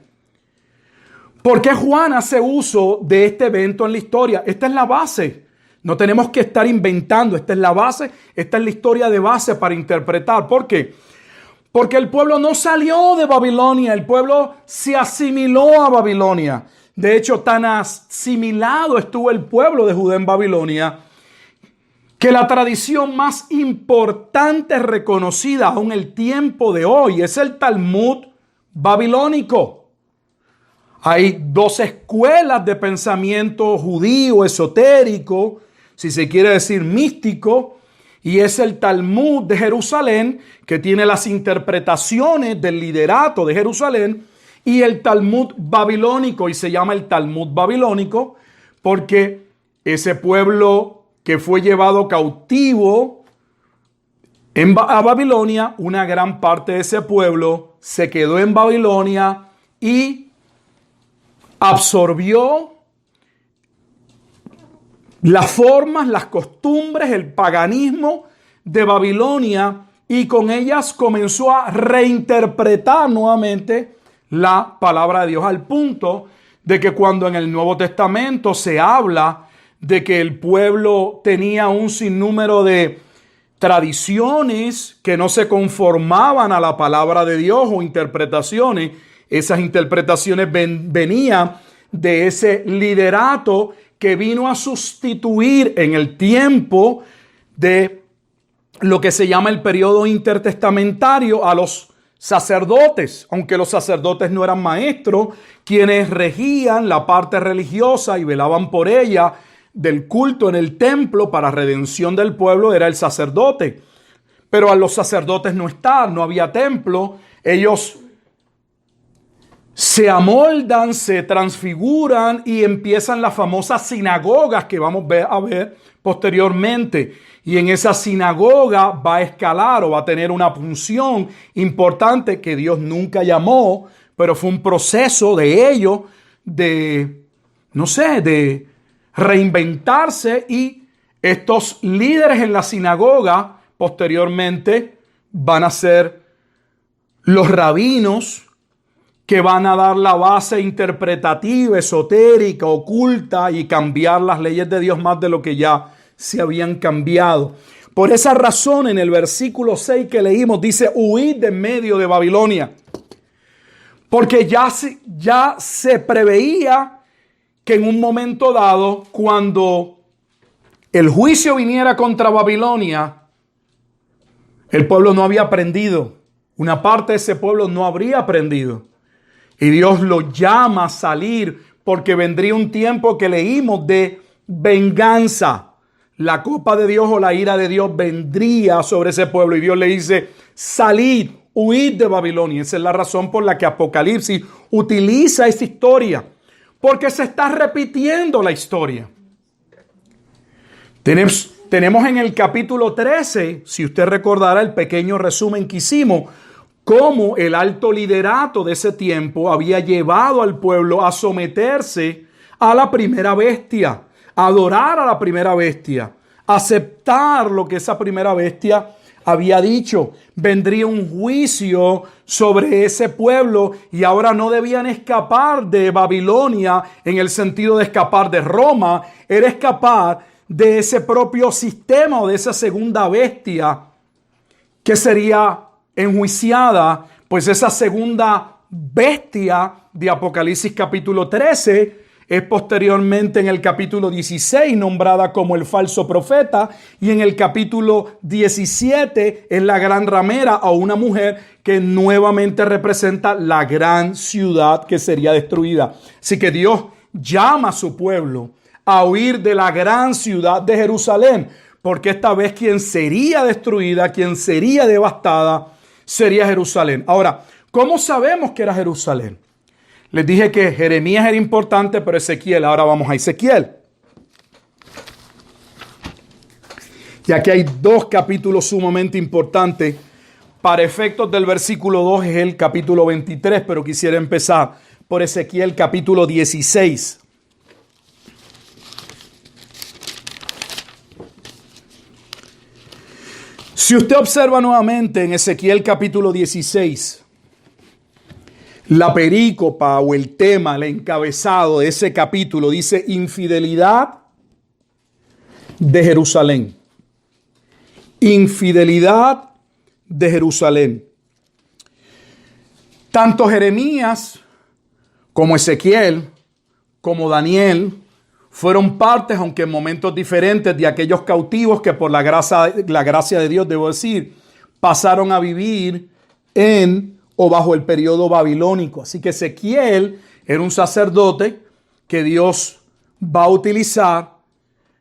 Speaker 3: ¿Por qué Juan hace uso de este evento en la historia? Esta es la base. No tenemos que estar inventando. Esta es la base. Esta es la historia de base para interpretar. ¿Por qué? Porque el pueblo no salió de Babilonia. El pueblo se asimiló a Babilonia. De hecho, tan asimilado estuvo el pueblo de Judá en Babilonia que la tradición más importante reconocida aún el tiempo de hoy es el Talmud babilónico. Hay 2 escuelas de pensamiento judío, esotérico, si se quiere decir místico, y es el Talmud de Jerusalén, que tiene las interpretaciones del liderato de Jerusalén, y el Talmud babilónico, y se llama el Talmud babilónico porque ese pueblo que fue llevado cautivo a Babilonia, una gran parte de ese pueblo se quedó en Babilonia y absorbió las formas, las costumbres, el paganismo de Babilonia, y con ellas comenzó a reinterpretar nuevamente la palabra de Dios, al punto de que cuando en el Nuevo Testamento se habla de que el pueblo tenía un sinnúmero de tradiciones que no se conformaban a la palabra de Dios o interpretaciones. Esas interpretaciones venían de ese liderato que vino a sustituir en el tiempo de lo que se llama el periodo intertestamentario a los sacerdotes, aunque los sacerdotes no eran maestros, quienes regían la parte religiosa y velaban por ella del culto en el templo para redención del pueblo, era el sacerdote. Pero a los sacerdotes no había templo, ellos se amoldan, se transfiguran y empiezan las famosas sinagogas que vamos a ver posteriormente. Y en esa sinagoga va a escalar o va a tener una función importante que Dios nunca llamó, pero fue un proceso de ellos de reinventarse, y estos líderes en la sinagoga posteriormente van a ser los rabinos, que van a dar la base interpretativa, esotérica, oculta, y cambiar las leyes de Dios más de lo que ya se habían cambiado. Por esa razón, en el versículo 6 que leímos, dice: huid de medio de Babilonia. Porque ya se preveía que en un momento dado, cuando el juicio viniera contra Babilonia, el pueblo no había aprendido. Una parte de ese pueblo no habría aprendido. Y Dios lo llama a salir, porque vendría un tiempo que leímos de venganza. La copa de Dios o la ira de Dios vendría sobre ese pueblo. Y Dios le dice: salid, huid de Babilonia. Esa es la razón por la que Apocalipsis utiliza esta historia, porque se está repitiendo la historia. Tenemos en el capítulo 13, si usted recordará el pequeño resumen que hicimos, cómo el alto liderato de ese tiempo había llevado al pueblo a someterse a la primera bestia, a adorar a la primera bestia, a aceptar lo que esa primera bestia había dicho. Vendría un juicio sobre ese pueblo, y ahora no debían escapar de Babilonia en el sentido de escapar de Roma, era escapar de ese propio sistema o de esa segunda bestia que sería enjuiciada. Pues esa segunda bestia de Apocalipsis capítulo 13 es posteriormente en el capítulo 16 nombrada como el falso profeta, y en el capítulo 17 es la gran ramera, o una mujer que nuevamente representa la gran ciudad que sería destruida. Así que Dios llama a su pueblo a huir de la gran ciudad de Jerusalén, porque esta vez quien sería destruida, quien sería devastada, sería Jerusalén. Ahora, ¿cómo sabemos que era Jerusalén? Les dije que Jeremías era importante, pero Ezequiel. Ahora vamos a Ezequiel. Y aquí hay dos capítulos sumamente importantes. Para efectos del versículo 2 es el capítulo 23, pero quisiera empezar por Ezequiel capítulo 16. Si usted observa nuevamente en Ezequiel capítulo 16, la perícopa o el tema, el encabezado de ese capítulo dice: infidelidad de Jerusalén. Infidelidad de Jerusalén. Tanto Jeremías como Ezequiel como Daniel fueron partes, aunque en momentos diferentes, de aquellos cautivos que por la gracia de Dios, debo decir, pasaron a vivir en o bajo el periodo babilónico. Así que Ezequiel era un sacerdote que Dios va a utilizar.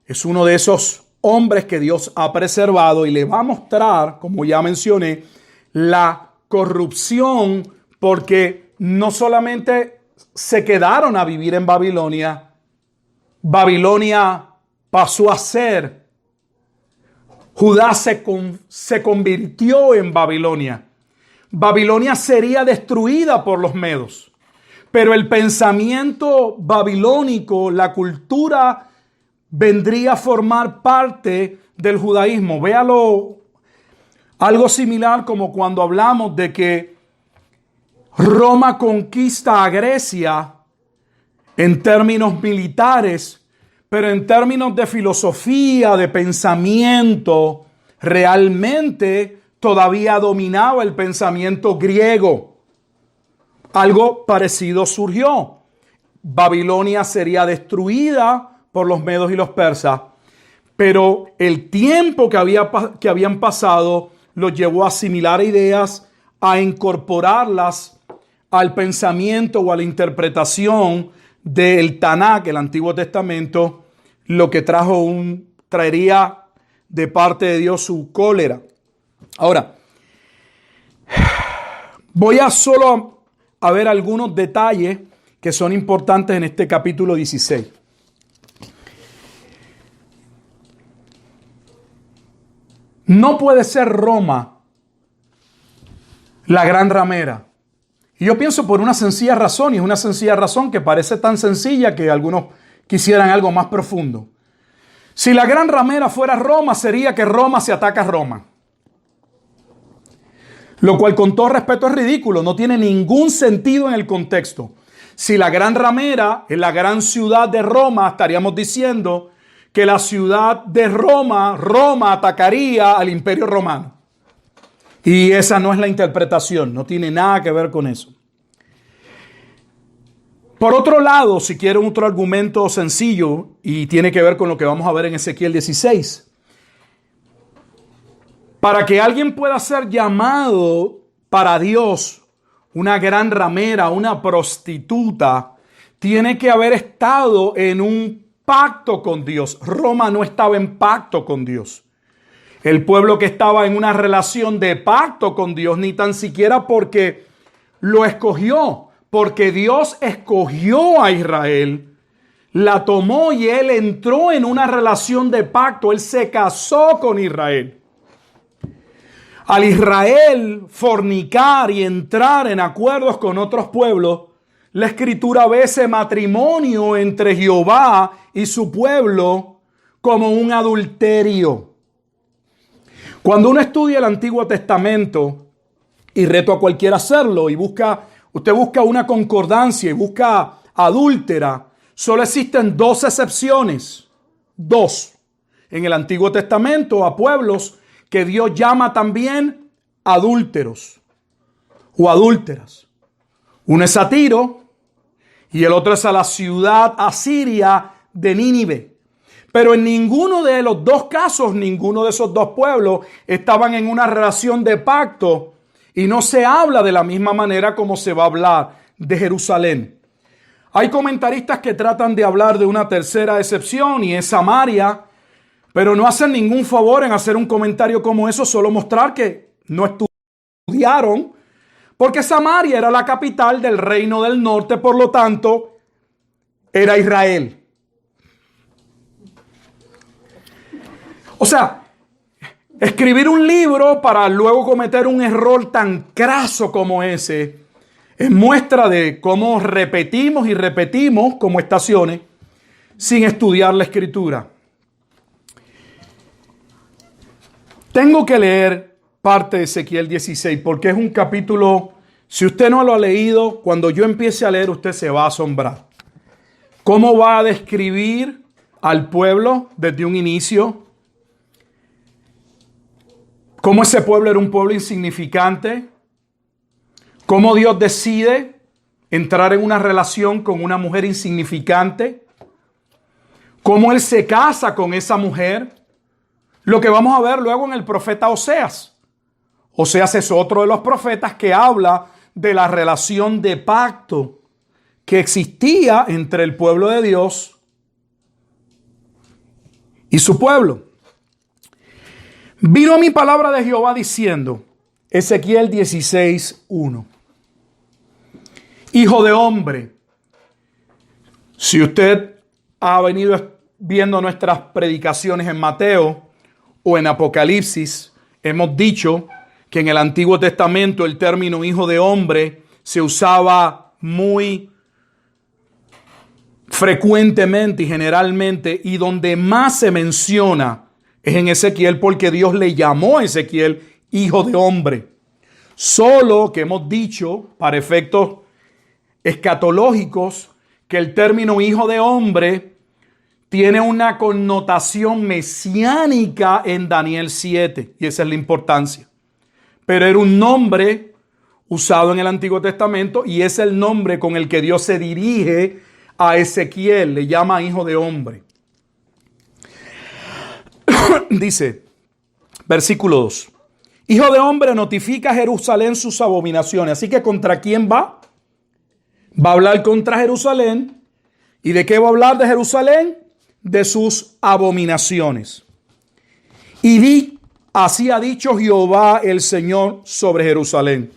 Speaker 3: Es uno de esos hombres que Dios ha preservado y le va a mostrar, como ya mencioné, la corrupción, porque no solamente se quedaron a vivir en Babilonia, Babilonia pasó a ser, Judá se convirtió en Babilonia. Babilonia sería destruida por los medos, pero el pensamiento babilónico, la cultura, vendría a formar parte del judaísmo. Véalo, algo similar como cuando hablamos de que Roma conquista a Grecia en términos militares, pero en términos de filosofía, de pensamiento, realmente todavía dominaba el pensamiento griego. Algo parecido surgió. Babilonia sería destruida por los medos y los persas, pero el tiempo que habían pasado los llevó a asimilar ideas, a incorporarlas al pensamiento o a la interpretación del Tanakh, el Antiguo Testamento, lo que traería de parte de Dios su cólera. Ahora, voy a solo a ver algunos detalles que son importantes en este capítulo 16. No puede ser Roma la gran ramera. Y yo pienso por una sencilla razón, y es una sencilla razón que parece tan sencilla que algunos quisieran algo más profundo. Si la gran ramera fuera Roma, sería que Roma se ataca a Roma. Lo cual con todo respeto es ridículo, no tiene ningún sentido en el contexto. Si la gran ramera es la gran ciudad de Roma, estaríamos diciendo que la ciudad de Roma atacaría al Imperio Romano. Y esa no es la interpretación, no tiene nada que ver con eso. Por otro lado, si quieren otro argumento sencillo, y tiene que ver con lo que vamos a ver en Ezequiel 16. Para que alguien pueda ser llamado para Dios una gran ramera, una prostituta, tiene que haber estado en un pacto con Dios. Roma no estaba en pacto con Dios. El pueblo que estaba en una relación de pacto con Dios, ni tan siquiera porque lo escogió, porque Dios escogió a Israel, la tomó y él entró en una relación de pacto, él se casó con Israel. Al Israel fornicar y entrar en acuerdos con otros pueblos, la Escritura ve ese matrimonio entre Jehová y su pueblo como un adulterio. Cuando uno estudia el Antiguo Testamento, y reto a cualquiera a hacerlo, y usted busca una concordancia y busca adúltera, solo existen dos excepciones. Dos. En el Antiguo Testamento a pueblos que Dios llama también adúlteros o adúlteras. Uno es a Tiro y el otro es a la ciudad asiria de Nínive. Pero en ninguno de los dos casos, ninguno de esos dos pueblos estaban en una relación de pacto y no se habla de la misma manera como se va a hablar de Jerusalén. Hay comentaristas que tratan de hablar de una tercera excepción y es Samaria, pero no hacen ningún favor en hacer un comentario como eso, solo mostrar que no estudiaron, porque Samaria era la capital del reino del norte, por lo tanto, era Israel. O sea, escribir un libro para luego cometer un error tan craso como ese es muestra de cómo repetimos y repetimos como estaciones sin estudiar la Escritura. Tengo que leer parte de Ezequiel 16 porque es un capítulo, si usted no lo ha leído, cuando yo empiece a leer usted se va a asombrar. ¿Cómo va a describir al pueblo desde un inicio? ¿Cómo ese pueblo era un pueblo insignificante? ¿Cómo Dios decide entrar en una relación con una mujer insignificante? ¿Cómo Él se casa con esa mujer? Lo que vamos a ver luego en el profeta Oseas. Oseas es otro de los profetas que habla de la relación de pacto que existía entre el pueblo de Dios y su pueblo. Vino mi palabra de Jehová diciendo, Ezequiel 16:1. Hijo de hombre, si usted ha venido viendo nuestras predicaciones en Mateo o en Apocalipsis, hemos dicho que en el Antiguo Testamento el término hijo de hombre se usaba muy frecuentemente y generalmente, y donde más se menciona es en Ezequiel, porque Dios le llamó a Ezequiel hijo de hombre. Solo que hemos dicho, para efectos escatológicos, que el término hijo de hombre tiene una connotación mesiánica en Daniel 7, y esa es la importancia. Pero era un nombre usado en el Antiguo Testamento y es el nombre con el que Dios se dirige a Ezequiel, le llama hijo de hombre. Dice, versículo 2, hijo de hombre, notifica a Jerusalén sus abominaciones. Así que ¿contra quién va? Va a hablar contra Jerusalén. ¿Y de qué va a hablar de Jerusalén? De sus abominaciones. Y di, así ha dicho Jehová el Señor sobre Jerusalén.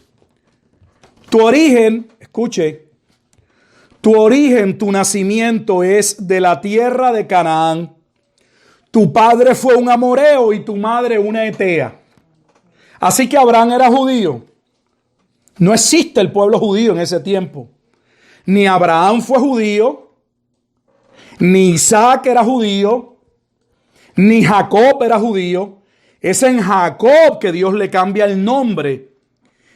Speaker 3: Tu origen, escuche, tu origen, tu nacimiento es de la tierra de Canaán. Tu padre fue un amoreo y tu madre una etea. Así que Abraham era judío. No existe el pueblo judío en ese tiempo. Ni Abraham fue judío, ni Isaac era judío, ni Jacob era judío. Es en Jacob que Dios le cambia el nombre.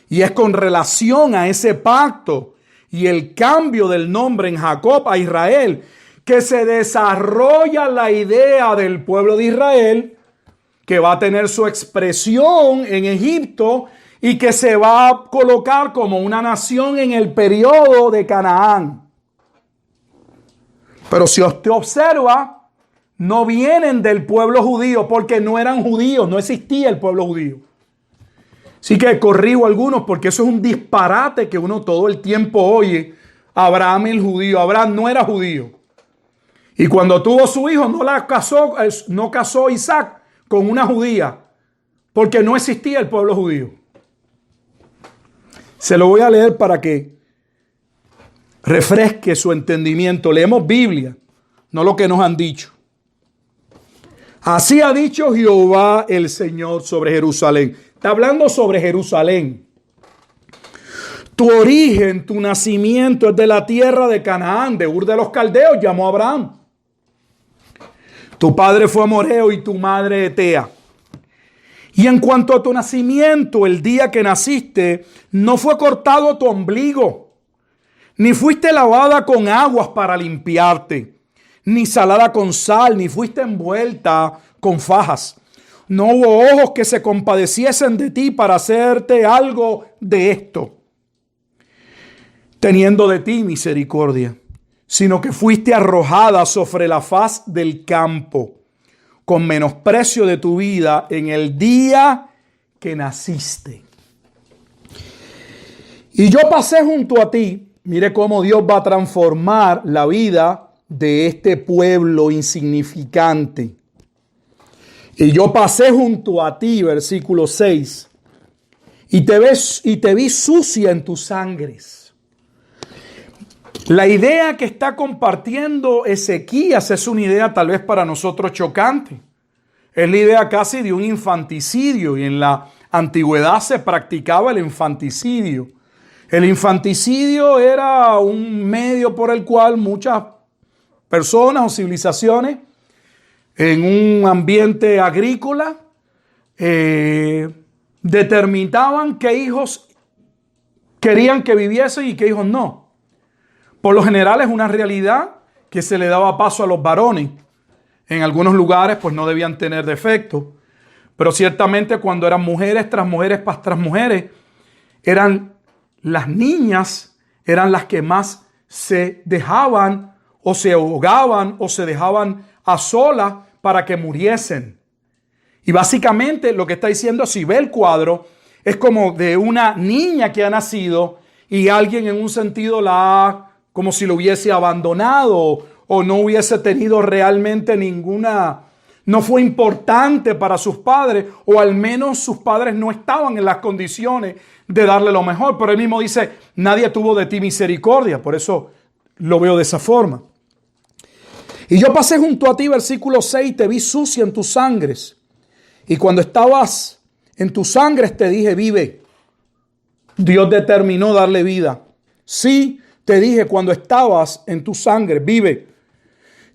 Speaker 3: Y es con relación a ese pacto y el cambio del nombre en Jacob a Israel que se desarrolla la idea del pueblo de Israel, que va a tener su expresión en Egipto y que se va a colocar como una nación en el periodo de Canaán. Pero si usted observa, no vienen del pueblo judío porque no eran judíos, no existía el pueblo judío. Así que corrijo a algunos porque eso es un disparate que uno todo el tiempo oye. Abraham el judío, Abraham no era judío. Y cuando tuvo su hijo no casó Isaac con una judía porque no existía el pueblo judío. Se lo voy a leer para que refresque su entendimiento. Leemos Biblia, no lo que nos han dicho. Así ha dicho Jehová el Señor sobre Jerusalén. Está hablando sobre Jerusalén. Tu origen, tu nacimiento es de la tierra de Canaán, de Ur de los Caldeos, llamó a Abraham. Tu padre fue amoreo y tu madre etea. Y en cuanto a tu nacimiento, el día que naciste, no fue cortado tu ombligo, ni fuiste lavada con aguas para limpiarte, ni salada con sal, ni fuiste envuelta con fajas. No hubo ojos que se compadeciesen de ti para hacerte algo de esto, teniendo de ti misericordia, sino que fuiste arrojada sobre la faz del campo, con menosprecio de tu vida en el día que naciste. Y yo pasé junto a ti. Mire cómo Dios va a transformar la vida de este pueblo insignificante. Y yo pasé junto a ti, versículo 6, y te vi sucia en tus sangres. La idea que está compartiendo Ezequías es una idea tal vez para nosotros chocante. Es la idea casi de un infanticidio, y en la antigüedad se practicaba el infanticidio. El infanticidio era un medio por el cual muchas personas o civilizaciones en un ambiente agrícola determinaban qué hijos querían que viviesen y qué hijos no. Por lo general es una realidad que se le daba paso a los varones. En algunos lugares pues no debían tener defecto, pero ciertamente cuando eran mujeres tras mujeres, eran las niñas, eran las que más se dejaban o se ahogaban o se dejaban a solas para que muriesen. Y básicamente lo que está diciendo, si ve el cuadro, es como de una niña que ha nacido y alguien en un sentido la ha, como si lo hubiese abandonado o no hubiese tenido realmente no fue importante para sus padres, o al menos sus padres no estaban en las condiciones de darle lo mejor. Pero él mismo dice, nadie tuvo de ti misericordia. Por eso lo veo de esa forma. Y yo pasé junto a ti, versículo 6, te vi sucia en tus sangres. Y cuando estabas en tus sangres te dije, vive. Dios determinó darle vida. Sí, te dije, cuando estabas en tu sangre, vive.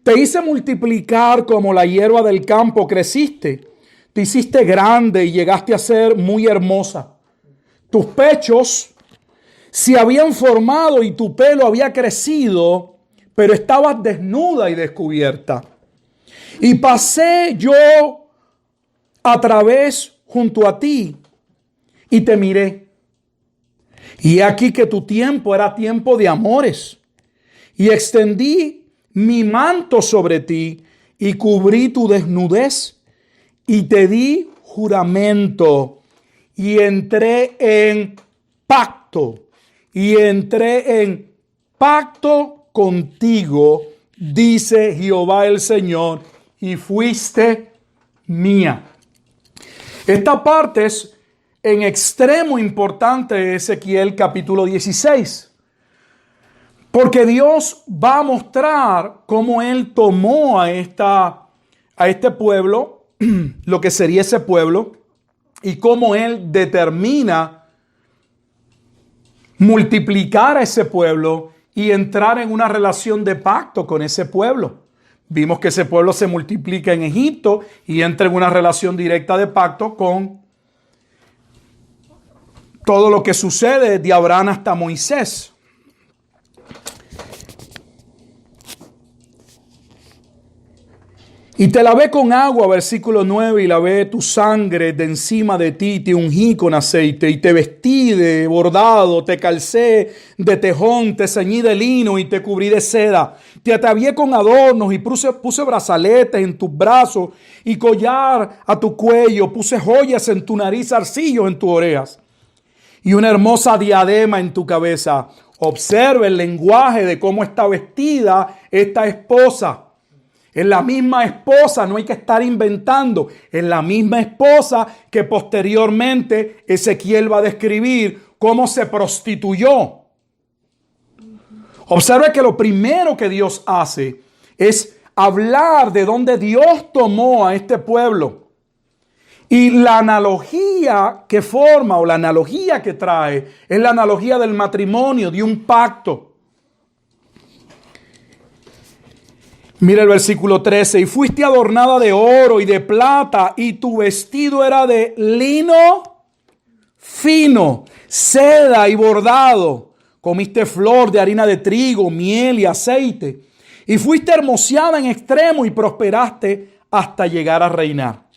Speaker 3: Te hice multiplicar como la hierba del campo, creciste. Te hiciste grande y llegaste a ser muy hermosa. Tus pechos se habían formado y tu pelo había crecido, pero estabas desnuda y descubierta. Y pasé yo a través junto a ti y te miré. Y he aquí que tu tiempo era tiempo de amores. Y extendí mi manto sobre ti y cubrí tu desnudez y te di juramento y entré en pacto. Y entré en pacto contigo, dice Jehová el Señor, y fuiste mía. Esta parte es en extremo importante de Ezequiel capítulo 16. Porque Dios va a mostrar cómo Él tomó a este pueblo, lo que sería ese pueblo, y cómo Él determina multiplicar a ese pueblo y entrar en una relación de pacto con ese pueblo. Vimos que ese pueblo se multiplica en Egipto y entra en una relación directa de pacto con todo lo que sucede de Abraham hasta Moisés. Y te lavé con agua, versículo 9, y lavé tu sangre de encima de ti, te ungí con aceite, y te vestí de bordado, te calcé de tejón, te ceñí de lino y te cubrí de seda. Te atavié con adornos y puse brazaletes en tus brazos y collar a tu cuello, puse joyas en tu nariz, zarcillos en tus orejas y una hermosa diadema en tu cabeza. Observa el lenguaje de cómo está vestida esta esposa. Es la misma esposa, no hay que estar inventando. Es la misma esposa que posteriormente Ezequiel va a describir cómo se prostituyó. Observe que lo primero que Dios hace es hablar de dónde Dios tomó a este pueblo. Y la analogía que forma o la analogía que trae es la analogía del matrimonio, de un pacto. Mira el versículo 13. Y fuiste adornada de oro y de plata, y tu vestido era de lino fino, seda y bordado. Comiste flor de harina de trigo, miel y aceite. Y fuiste hermoseada en extremo y prosperaste hasta llegar a reinar.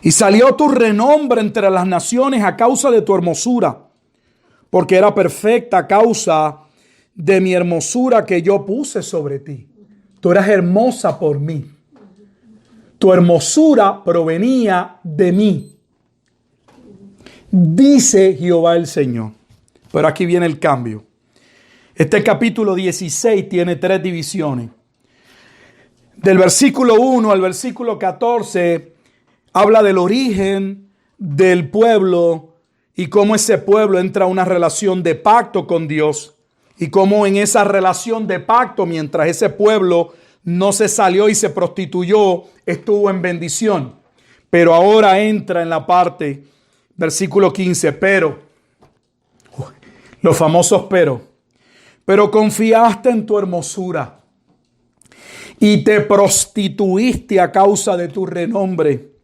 Speaker 3: Y salió tu renombre entre las naciones a causa de tu hermosura, porque era perfecta a causa de mi hermosura que yo puse sobre ti. Tú eras hermosa por mí. Tu hermosura provenía de mí, dice Jehová el Señor. Pero aquí viene el cambio. Este capítulo 16 tiene 3 divisiones. Del versículo 1 al versículo 14 habla del origen del pueblo y cómo ese pueblo entra a una relación de pacto con Dios. Y cómo en esa relación de pacto, mientras ese pueblo no se salió y se prostituyó, estuvo en bendición. Pero ahora entra en la parte, versículo 15, pero, los famosos pero confiaste en tu hermosura y te prostituiste a causa de tu renombre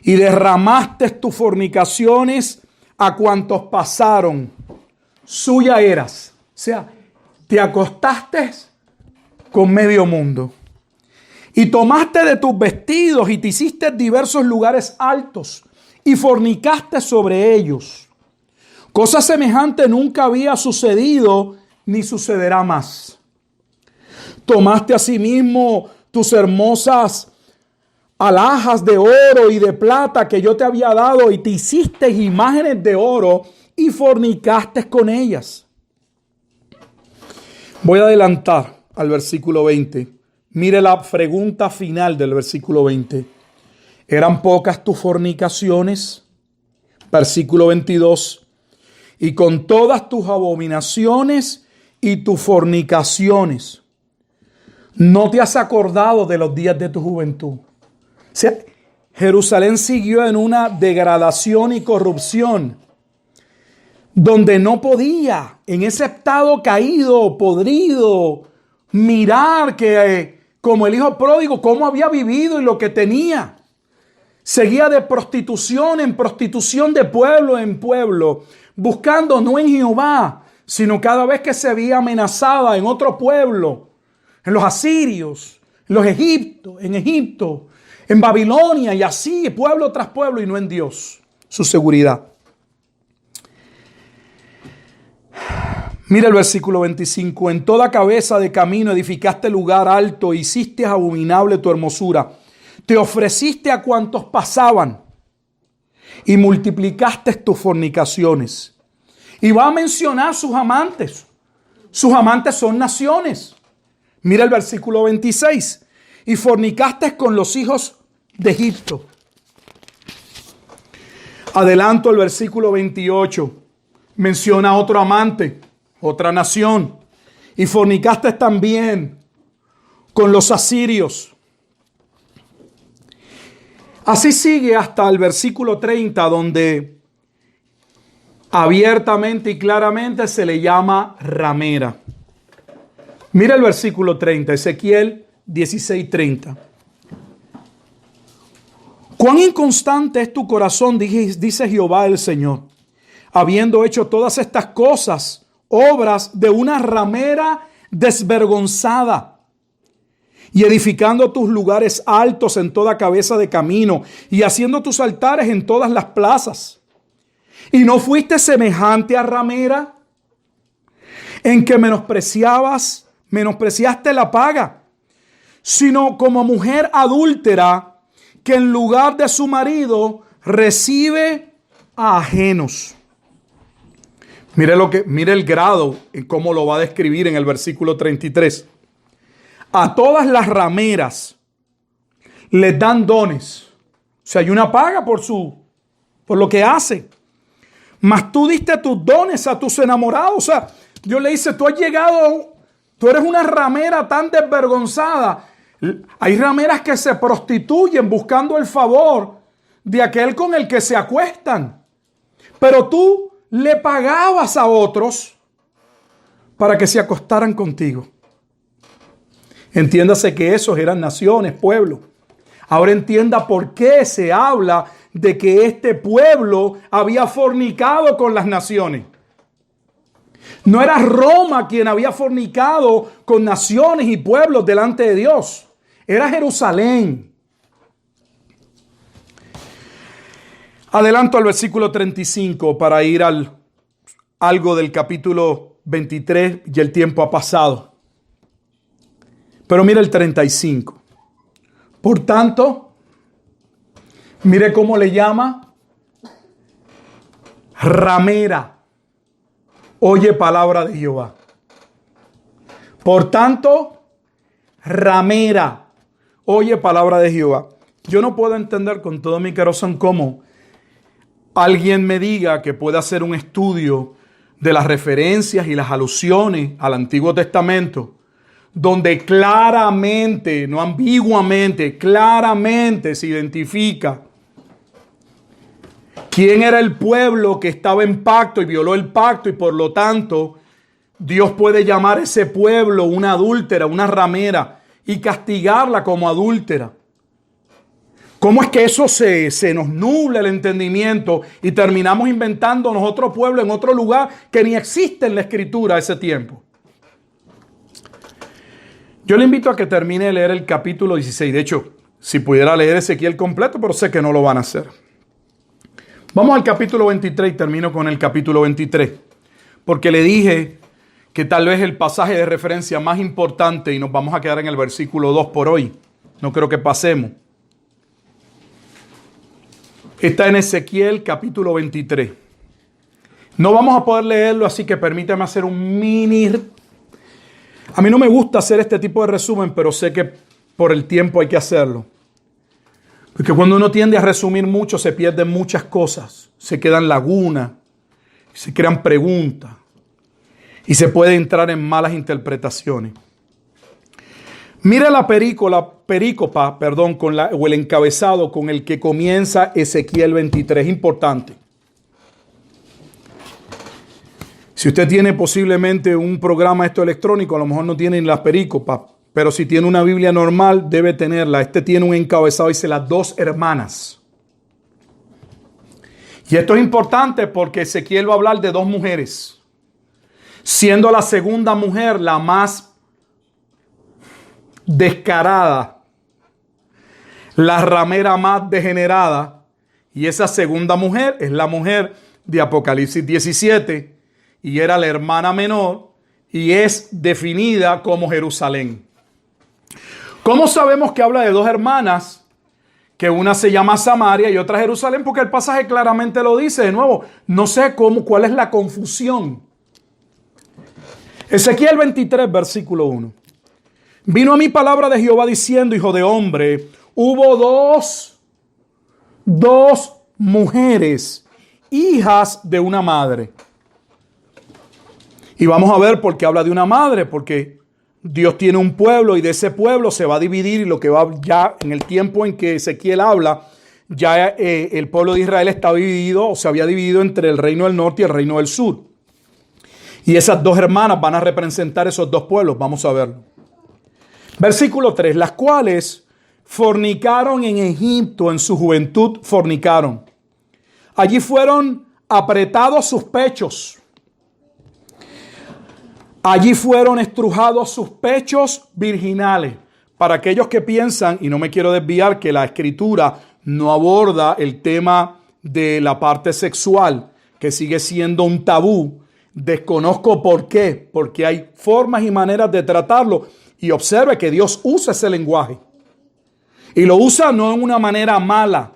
Speaker 3: y derramaste tus fornicaciones a cuantos pasaron. Suya eras. O sea, te acostaste con medio mundo. Y tomaste de tus vestidos y te hiciste diversos lugares altos y fornicaste sobre ellos. Cosa semejante nunca había sucedido ni sucederá más. Tomaste asimismo tus hermosas alhajas de oro y de plata que yo te había dado y te hiciste imágenes de oro y fornicaste con ellas. Voy a adelantar al versículo 20. Mire la pregunta final del versículo 20. ¿Eran pocas tus fornicaciones? Versículo 22. Y con todas tus abominaciones y tus fornicaciones, ¿no te has acordado de los días de tu juventud? O sea, Jerusalén siguió en una degradación y corrupción, donde no podía, en ese estado caído, podrido, mirar que como el hijo pródigo, cómo había vivido y lo que tenía. Seguía de prostitución en prostitución, de pueblo en pueblo, buscando no en Jehová, sino cada vez que se veía amenazada en otro pueblo, en los asirios, en Egipto, en Babilonia y así, pueblo tras pueblo, y no en Dios, su seguridad. Mira el versículo 25. En toda cabeza de camino edificaste lugar alto, hiciste abominable tu hermosura. Te ofreciste a cuantos pasaban y multiplicaste tus fornicaciones. Y va a mencionar sus amantes. Sus amantes son naciones. Mira el versículo 26. Y fornicaste con los hijos de Egipto. Adelanto el versículo 28. Menciona otro amante, otra nación. Y fornicaste también con los asirios. Así sigue hasta el versículo 30, donde abiertamente y claramente se le llama ramera. Mira el versículo 30, Ezequiel 16:30. Cuán inconstante es tu corazón, dice Jehová el Señor, habiendo hecho todas estas cosas, obras de una ramera desvergonzada, y edificando tus lugares altos en toda cabeza de camino, y haciendo tus altares en todas las plazas. ¿Y no fuiste semejante a ramera, en que menospreciaste la paga, sino como mujer adúltera, que en lugar de su marido recibe a ajenos? Mire el grado en cómo lo va a describir en el versículo 33. A todas las rameras les dan dones. O sea, hay una paga por lo que hace. Mas tú diste tus dones a tus enamorados. O sea, Dios le dice, tú eres una ramera tan desvergonzada. Hay rameras que se prostituyen buscando el favor de aquel con el que se acuestan. Pero tú le pagabas a otros para que se acostaran contigo. Entiéndase que esos eran naciones, pueblo. Ahora entienda por qué se habla de que este pueblo había fornicado con las naciones. No era Roma quien había fornicado con naciones y pueblos delante de Dios. Era Jerusalén. Adelanto al versículo 35 para ir algo del capítulo 23, y el tiempo ha pasado. Pero mira el 35. Por tanto, mire cómo le llama. Ramera. Oye palabra de Jehová. Por tanto, ramera. Oye palabra de Jehová. Yo no puedo entender con todo mi corazón cómo alguien me diga que puede hacer un estudio de las referencias y las alusiones al Antiguo Testamento, donde claramente, no ambiguamente, claramente se identifica quién era el pueblo que estaba en pacto y violó el pacto, y por lo tanto Dios puede llamar a ese pueblo una adúltera, una ramera, y castigarla como adúltera. ¿Cómo es que eso se nos nubla el entendimiento y terminamos inventándonos otro pueblo en otro lugar que ni existe en la Escritura a ese tiempo? Yo le invito a que termine de leer el capítulo 16. De hecho, si pudiera leer Ezequiel completo, pero sé que no lo van a hacer. Vamos al capítulo 23 y termino con el capítulo 23. Porque le dije que tal vez el pasaje de referencia más importante, y nos vamos a quedar en el versículo 2 por hoy, no creo que pasemos, está en Ezequiel capítulo 23. No vamos a poder leerlo, así que permítame hacer un mini... A mí no me gusta hacer este tipo de resumen, pero sé que por el tiempo hay que hacerlo. Porque cuando uno tiende a resumir mucho, se pierden muchas cosas. Se quedan lagunas, se crean preguntas y se puede entrar en malas interpretaciones. Mira la perícopa, o el encabezado con el que comienza Ezequiel 23. Importante. Si usted tiene posiblemente un programa electrónico, a lo mejor no tiene las perícopas, pero si tiene una Biblia normal, debe tenerla. Este tiene un encabezado, dice las dos hermanas. Y esto es importante porque Ezequiel va a hablar de dos mujeres, siendo la segunda mujer la más descarada, la ramera más degenerada, y esa segunda mujer es la mujer de Apocalipsis 17 y era la hermana menor y es definida como Jerusalén. ¿Cómo sabemos que habla de dos hermanas? Que una se llama Samaria y otra Jerusalén, porque el pasaje claramente lo dice. De nuevo, no sé cuál es la confusión. Ezequiel 23, versículo 1. Vino a mí palabra de Jehová diciendo: hijo de hombre, hubo dos mujeres, hijas de una madre. Y vamos a ver por qué habla de una madre, porque Dios tiene un pueblo y de ese pueblo se va a dividir, y lo que va ya en el tiempo en que Ezequiel habla, ya el pueblo de Israel está dividido o se había dividido entre el reino del norte y el reino del sur. Y esas dos hermanas van a representar esos dos pueblos. Vamos a verlo. Versículo 3. Las cuales fornicaron en Egipto, en su juventud fornicaron. Allí fueron apretados sus pechos. Allí fueron estrujados sus pechos virginales. Para aquellos que piensan, y no me quiero desviar, que la escritura no aborda el tema de la parte sexual, que sigue siendo un tabú, desconozco por qué, porque hay formas y maneras de tratarlo, y observe que Dios usa ese lenguaje. Y lo usa no en una manera mala.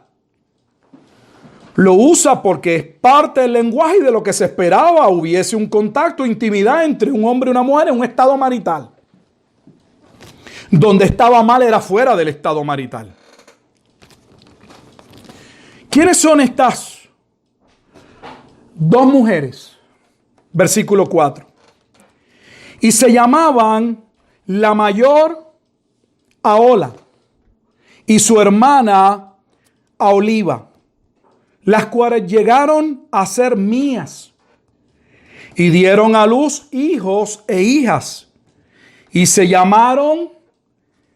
Speaker 3: Lo usa porque es parte del lenguaje y de lo que se esperaba hubiese un contacto, intimidad entre un hombre y una mujer en un estado marital. Donde estaba mal era fuera del estado marital. ¿Quiénes son estas dos mujeres? Versículo 4. Y se llamaban la mayor Ahola y su hermana Aholiba, las cuales llegaron a ser mías y dieron a luz hijos e hijas y se llamaron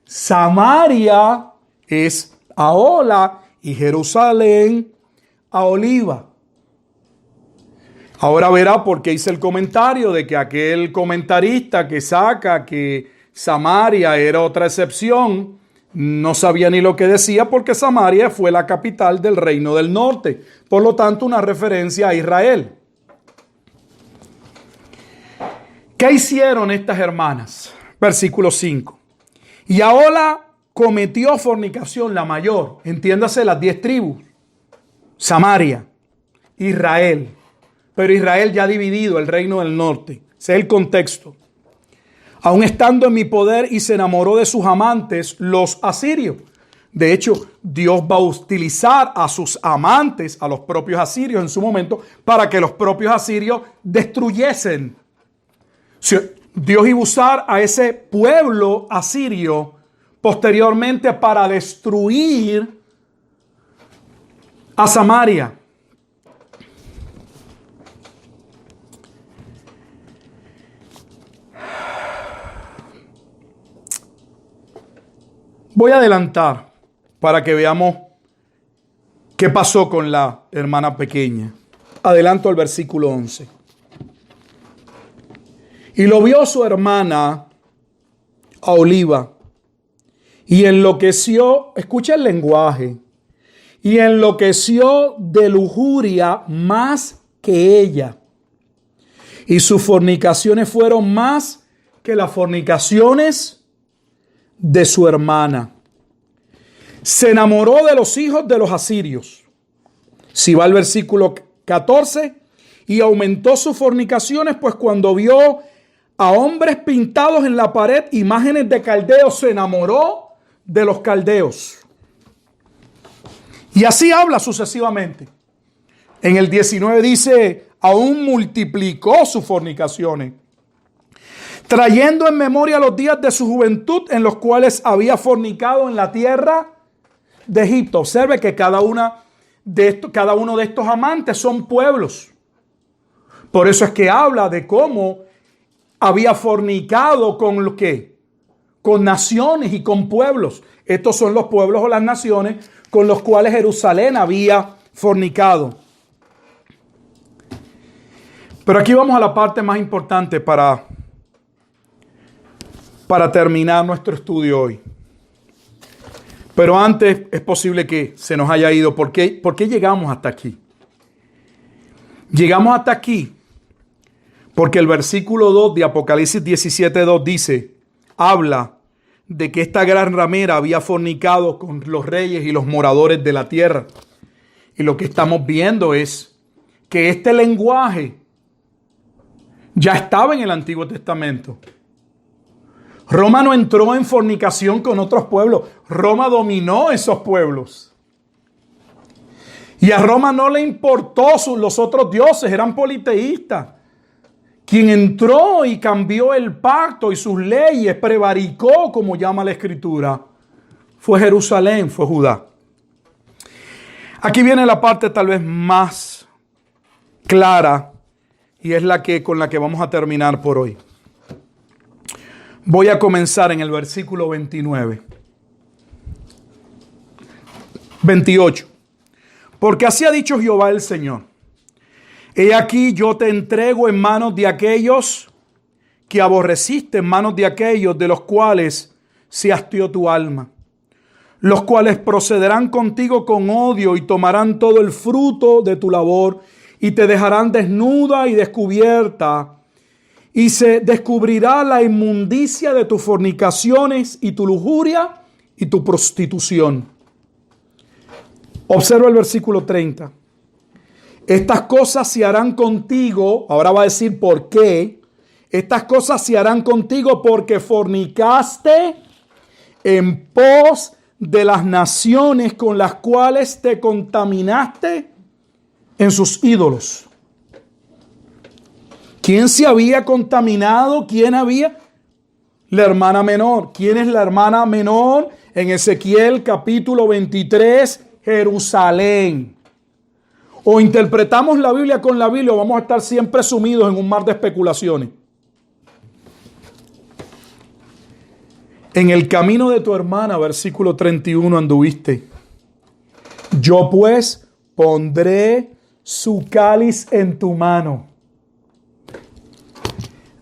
Speaker 3: Samaria, es Ahola, y Jerusalén, Aholiba. Ahora verá por qué hice el comentario de que aquel comentarista que saca que Samaria era otra excepción, no sabía ni lo que decía, porque Samaria fue la capital del reino del norte. Por lo tanto, una referencia a Israel. ¿Qué hicieron estas hermanas? Versículo 5. Y Ahola cometió fornicación, la mayor, entiéndase las 10 tribus. Samaria, Israel. Pero Israel ya ha dividido el reino del norte. Ese es el contexto. Aún estando en mi poder, y se enamoró de sus amantes, los asirios. De hecho, Dios va a utilizar a sus amantes, a los propios asirios en su momento, para que los propios asirios destruyesen. Dios iba a usar a ese pueblo asirio posteriormente para destruir a Samaria. Voy a adelantar para que veamos qué pasó con la hermana pequeña. Adelanto al versículo 11. Y lo vio su hermana Aholiba y enloqueció, escucha el lenguaje, y enloqueció de lujuria más que ella. Y sus fornicaciones fueron más que las fornicaciones de su hermana. Se enamoró de los hijos de los asirios. Si va al versículo 14, y aumentó sus fornicaciones, pues cuando vio a hombres pintados en la pared, imágenes de caldeos, se enamoró de los caldeos. Y así habla sucesivamente. En el 19 dice, aún multiplicó sus fornicaciones, trayendo en memoria los días de su juventud en los cuales había fornicado en la tierra de Egipto. Observe que cada uno de estos amantes son pueblos. Por eso es que habla de cómo había fornicado con lo que, con naciones y con pueblos. Estos son los pueblos o las naciones con los cuales Jerusalén había fornicado. Pero aquí vamos a la parte más importante para para terminar nuestro estudio hoy. Pero antes es posible que se nos haya ido. ¿Por qué llegamos hasta aquí? Llegamos hasta aquí porque el versículo 2 de Apocalipsis 17:2 dice, habla de que esta gran ramera había fornicado con los reyes y los moradores de la tierra. Y lo que estamos viendo es que este lenguaje ya estaba en el Antiguo Testamento. Roma no entró en fornicación con otros pueblos. Roma dominó esos pueblos. Y a Roma no le importó los otros dioses, eran politeístas. Quien entró y cambió el pacto y sus leyes, prevaricó, como llama la Escritura, fue Jerusalén, fue Judá. Aquí viene la parte tal vez más clara y es con la que vamos a terminar por hoy. Voy a comenzar en el versículo 28. Porque así ha dicho Jehová el Señor. He aquí yo te entrego en manos de aquellos que aborreciste, en manos de aquellos de los cuales se hastió tu alma. Los cuales procederán contigo con odio y tomarán todo el fruto de tu labor y te dejarán desnuda y descubierta. Y se descubrirá la inmundicia de tus fornicaciones y tu lujuria y tu prostitución. Observa el versículo 30. Estas cosas se harán contigo. Ahora va a decir por qué. Estas cosas se harán contigo porque fornicaste en pos de las naciones con las cuales te contaminaste en sus ídolos. ¿Quién se había contaminado? ¿Quién había? La hermana menor. ¿Quién es la hermana menor? En Ezequiel capítulo 23, Jerusalén. O interpretamos la Biblia con la Biblia o vamos a estar siempre sumidos en un mar de especulaciones. En el camino de tu hermana, versículo 31, anduviste. Yo pues pondré su cáliz en tu mano.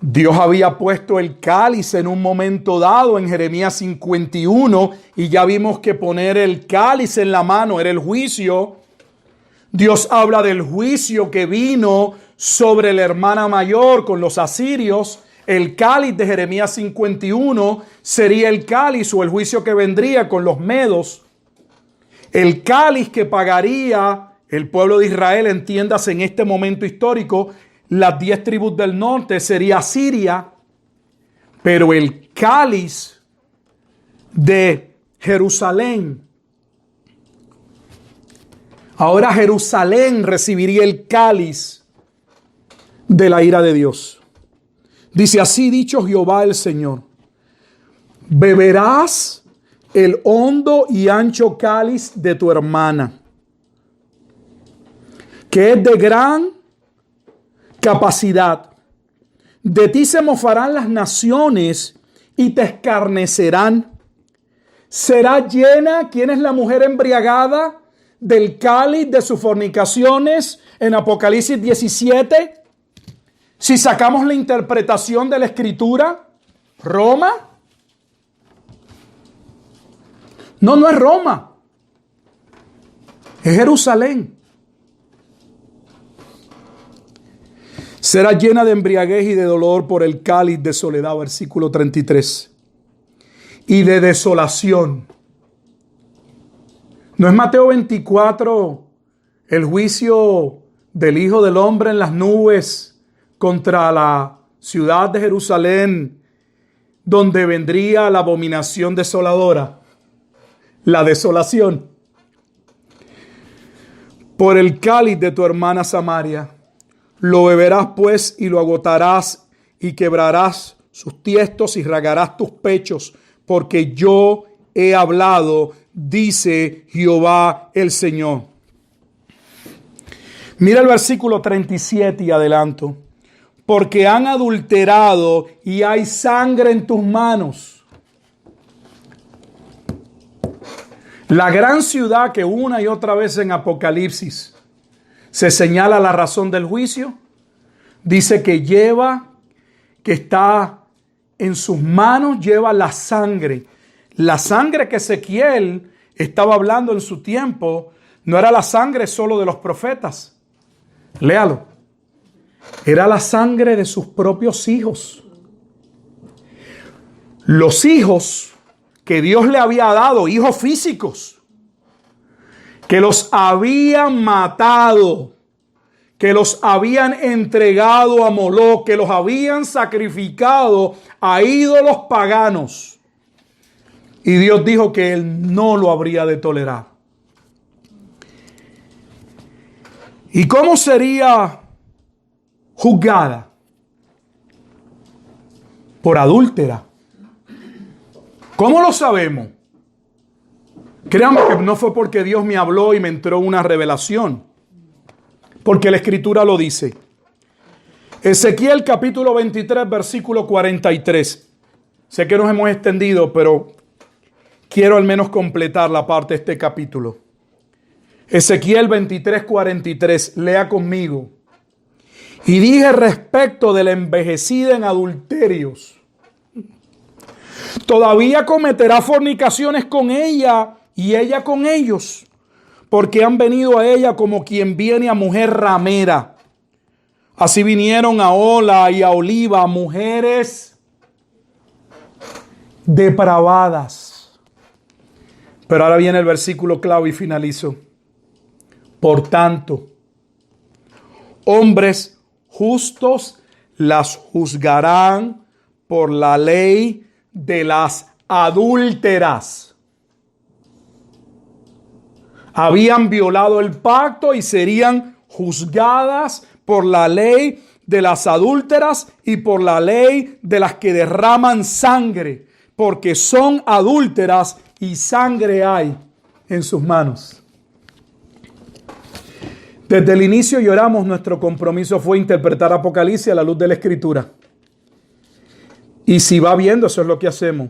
Speaker 3: Dios había puesto el cáliz en un momento dado en Jeremías 51 y ya vimos que poner el cáliz en la mano era el juicio. Dios habla del juicio que vino sobre la hermana mayor con los asirios. El cáliz de Jeremías 51 sería el cáliz o el juicio que vendría con los medos. El cáliz que pagaría el pueblo de Israel, entiéndase en este momento histórico, las 10 tribus del norte sería Siria, pero el cáliz de Jerusalén, ahora Jerusalén recibiría el cáliz de la ira de Dios. Dice, así dicho Jehová el Señor, beberás el hondo y ancho cáliz de tu hermana, que es de gran capacidad. De ti se mofarán las naciones y te escarnecerán. Será llena, ¿quién es la mujer embriagada? Del cáliz de sus fornicaciones en Apocalipsis 17. Si sacamos la interpretación de la Escritura, ¿Roma? No es Roma. Es Jerusalén. Será llena de embriaguez y de dolor por el cáliz de soledad, versículo 33. Y de desolación. ¿No es Mateo 24 el juicio del Hijo del Hombre en las nubes contra la ciudad de Jerusalén, donde vendría la abominación desoladora? La desolación. Por el cáliz de tu hermana Samaria. Lo beberás pues y lo agotarás y quebrarás sus tiestos y ragarás tus pechos, porque yo he hablado, dice Jehová el Señor. Mira el versículo 37 y adelanto. Porque han adulterado y hay sangre en tus manos. La gran ciudad que una y otra vez en Apocalipsis se señala la razón del juicio, dice que está en sus manos lleva la sangre. La sangre que Ezequiel estaba hablando en su tiempo no era la sangre solo de los profetas. Léalo. Era la sangre de sus propios hijos. Los hijos que Dios le había dado, hijos físicos, que los habían matado, que los habían entregado a Moloc, que los habían sacrificado a ídolos paganos. Y Dios dijo que Él no lo habría de tolerar. ¿Y cómo sería juzgada? Por adúltera. ¿Cómo lo sabemos? Créanme que no fue porque Dios me habló y me entró una revelación. Porque la Escritura lo dice. Ezequiel capítulo 23, versículo 43. Sé que nos hemos extendido, pero quiero al menos completar la parte de este capítulo. Ezequiel 23, 43. Lea conmigo. Y dije respecto de la envejecida en adulterios. Todavía cometerá fornicaciones con ella y ella con ellos, porque han venido a ella como quien viene a mujer ramera. Así vinieron a Ola y a Oliva, mujeres depravadas. Pero ahora viene el versículo clave y finalizo. Por tanto, hombres justos las juzgarán por la ley de las adúlteras. Habían violado el pacto y serían juzgadas por la ley de las adúlteras y por la ley de las que derraman sangre, porque son adúlteras y sangre hay en sus manos. Desde el inicio lloramos, nuestro compromiso fue interpretar Apocalipsis a la luz de la Escritura. Y si va viendo, eso es lo que hacemos.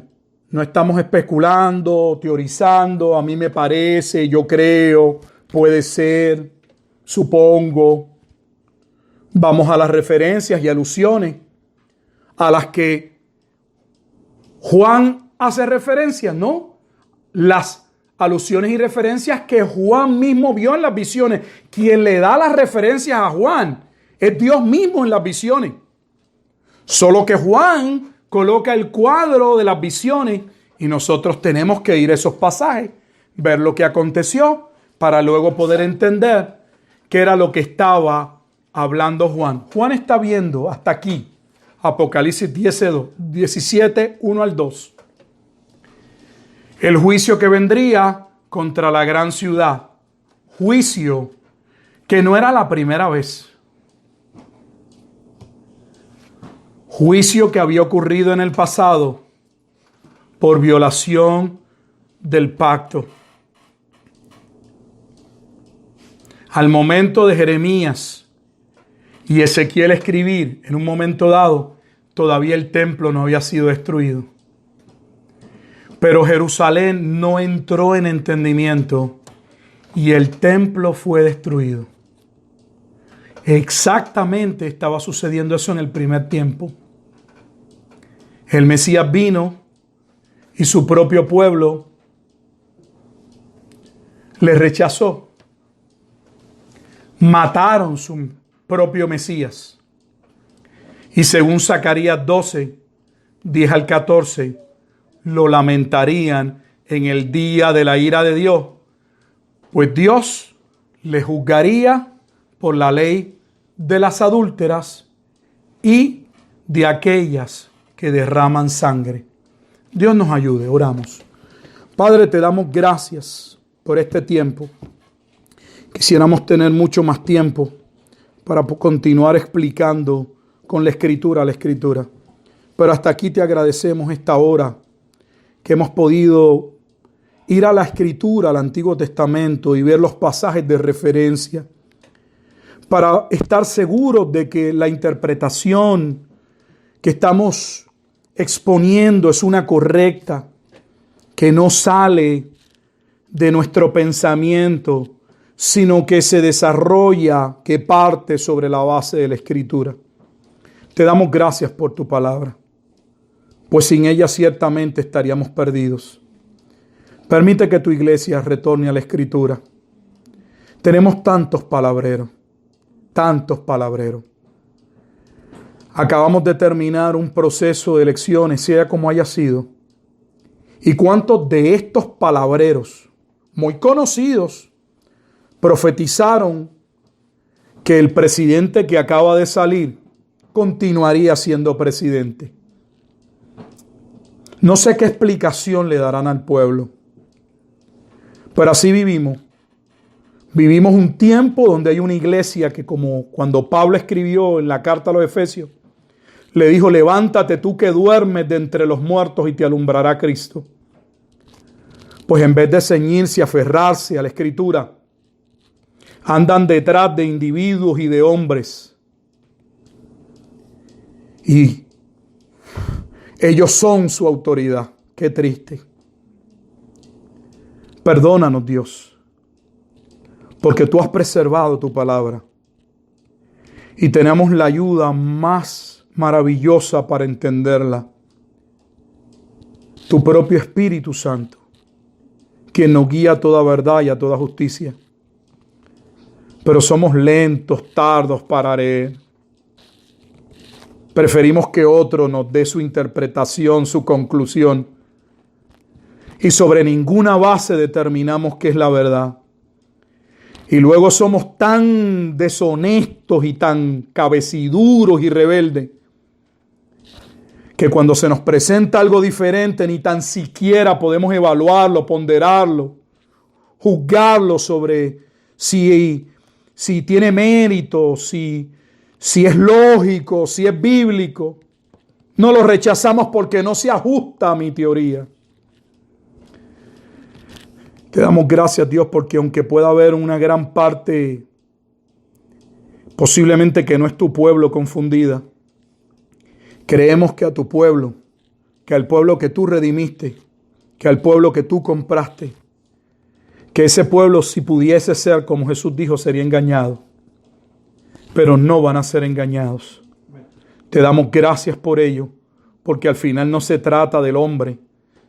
Speaker 3: No estamos especulando, teorizando, a mí me parece, yo creo, puede ser, supongo. Vamos a las referencias y alusiones a las que Juan hace referencia, ¿no? Las alusiones y referencias que Juan mismo vio en las visiones. Quien le da las referencias a Juan es Dios mismo en las visiones. Solo que Juan coloca el cuadro de las visiones y nosotros tenemos que ir a esos pasajes, ver lo que aconteció para luego poder entender qué era lo que estaba hablando Juan. Juan está viendo hasta aquí, Apocalipsis 17, 1 al 2. El juicio que vendría contra la gran ciudad. Juicio que no era la primera vez. Juicio que había ocurrido en el pasado por violación del pacto. Al momento de Jeremías y Ezequiel escribir, en un momento dado, todavía el templo no había sido destruido. Pero Jerusalén no entró en entendimiento y el templo fue destruido. Exactamente estaba sucediendo eso en el primer tiempo. El Mesías vino y su propio pueblo le rechazó. Mataron su propio Mesías. Y según Zacarías 12, 10 al 14, lo lamentarían en el día de la ira de Dios, pues Dios le juzgaría por la ley de las adúlteras y de aquellas que derraman sangre. Dios nos ayude, oramos. Padre, te damos gracias por este tiempo. Quisiéramos tener mucho más tiempo para continuar explicando con la Escritura, Pero hasta aquí te agradecemos esta hora que hemos podido ir a la Escritura, al Antiguo Testamento y ver los pasajes de referencia para estar seguros de que la interpretación que estamos exponiendo es una correcta, que no sale de nuestro pensamiento, sino que se desarrolla, que parte sobre la base de la Escritura. Te damos gracias por tu palabra. pues sin ella ciertamente estaríamos perdidos. Permite que tu iglesia retorne a la Escritura. Tenemos tantos palabreros. Acabamos de terminar un proceso de elecciones, sea como haya sido. ¿Y cuántos de estos palabreros, muy conocidos, profetizaron que el presidente que acaba de salir continuaría siendo presidente? No sé qué explicación le darán al pueblo, pero así vivimos. Vivimos un tiempo donde hay una iglesia que, como cuando Pablo escribió en la carta a los Efesios, le dijo: levántate tú que duermes de entre los muertos y te alumbrará Cristo. Pues en vez de ceñirse, aferrarse a la Escritura, andan detrás de individuos y de hombres. Y ellos son su autoridad. Qué triste. Perdónanos, Dios, porque tú has preservado tu palabra. Y tenemos la ayuda más maravillosa para entenderla. Tu propio Espíritu Santo, quien nos guía a toda verdad y a toda justicia. Pero somos lentos, tardos para leer. Preferimos que otro nos dé su interpretación, su conclusión. Y sobre ninguna base determinamos qué es la verdad. Y luego somos tan deshonestos y tan cabeciduros y rebeldes que cuando se nos presenta algo diferente ni tan siquiera podemos evaluarlo, ponderarlo, juzgarlo sobre si tiene mérito, si es lógico, si es bíblico. No lo rechazamos porque no se ajusta a mi teoría. Te damos gracias, Dios, porque aunque pueda haber una gran parte, posiblemente que no es tu pueblo, confundida, creemos que a tu pueblo, que al pueblo que tú redimiste, que al pueblo que tú compraste, que ese pueblo, si pudiese ser como Jesús dijo, sería engañado. Pero no van a ser engañados. Te damos gracias por ello, porque al final no se trata del hombre,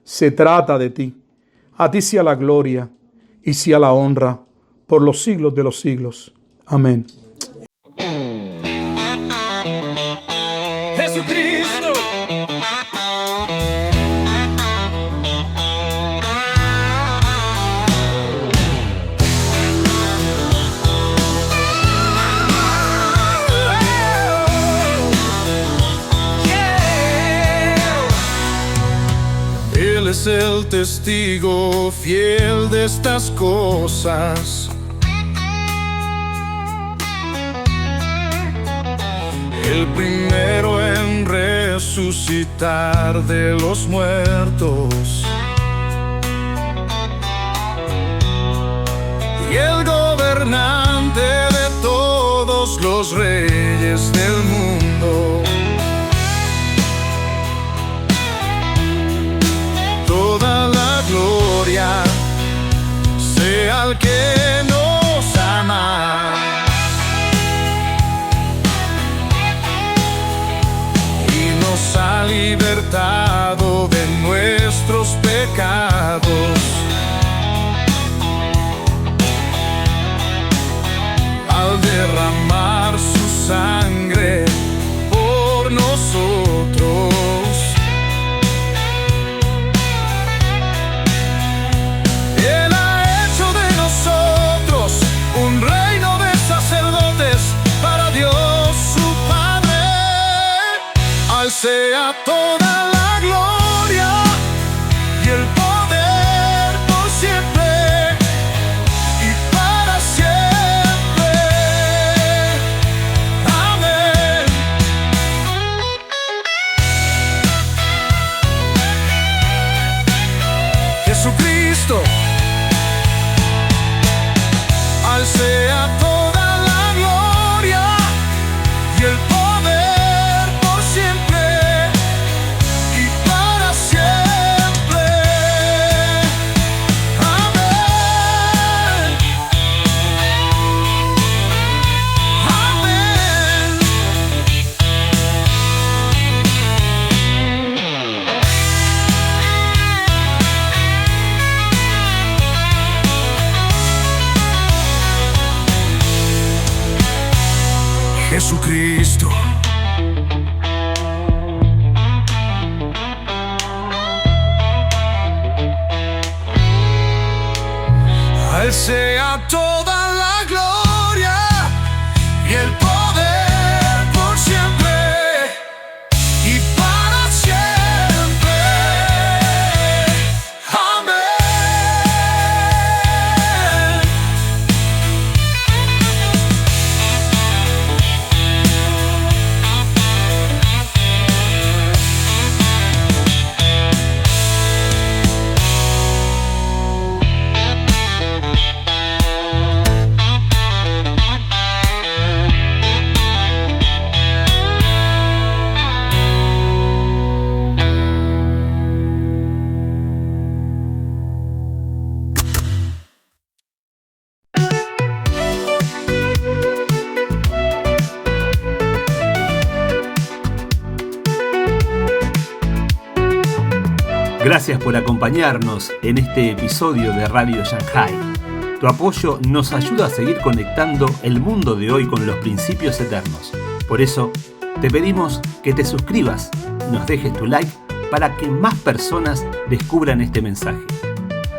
Speaker 3: se trata de ti. A ti sea la gloria y sea la honra por los siglos de los siglos. Amén.
Speaker 1: Jesucristo.
Speaker 4: Él es el testigo fiel de estas cosas. El primero en resucitar de los muertos. Y el gobernante de todos los reyes del mundo. Toda la gloria sea al que nos ama. Y nos ha libertado de nuestros pecados. Al derramar su sangre por nosotros. Sea toda la gloria y el poder por siempre y para siempre. Amén. Jesucristo, al sea toda la gloria y el poder por siempre y
Speaker 2: Gracias por acompañarnos en este episodio de Radio Shanghai. Tu apoyo nos ayuda a seguir conectando el mundo de hoy con los principios eternos. Por eso, te pedimos que te suscribas, nos dejes tu like para que más personas descubran este mensaje.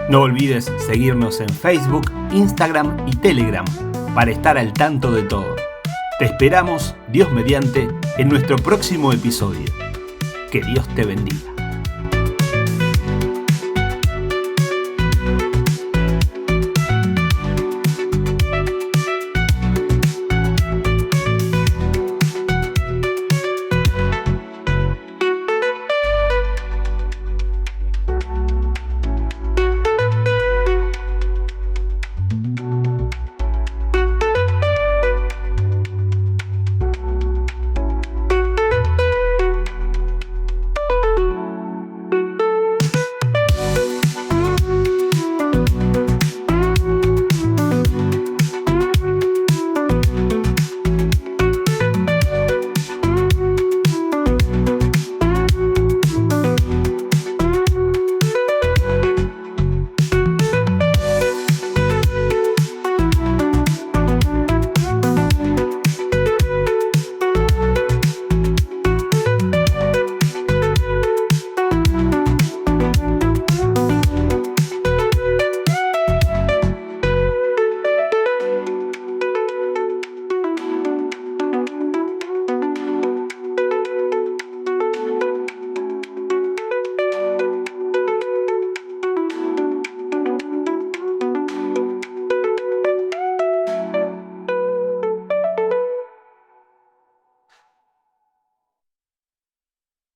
Speaker 2: No olvides seguirnos en Facebook, Instagram y Telegram para estar al tanto de todo. Te esperamos, Dios mediante, en nuestro próximo episodio. Que Dios te bendiga.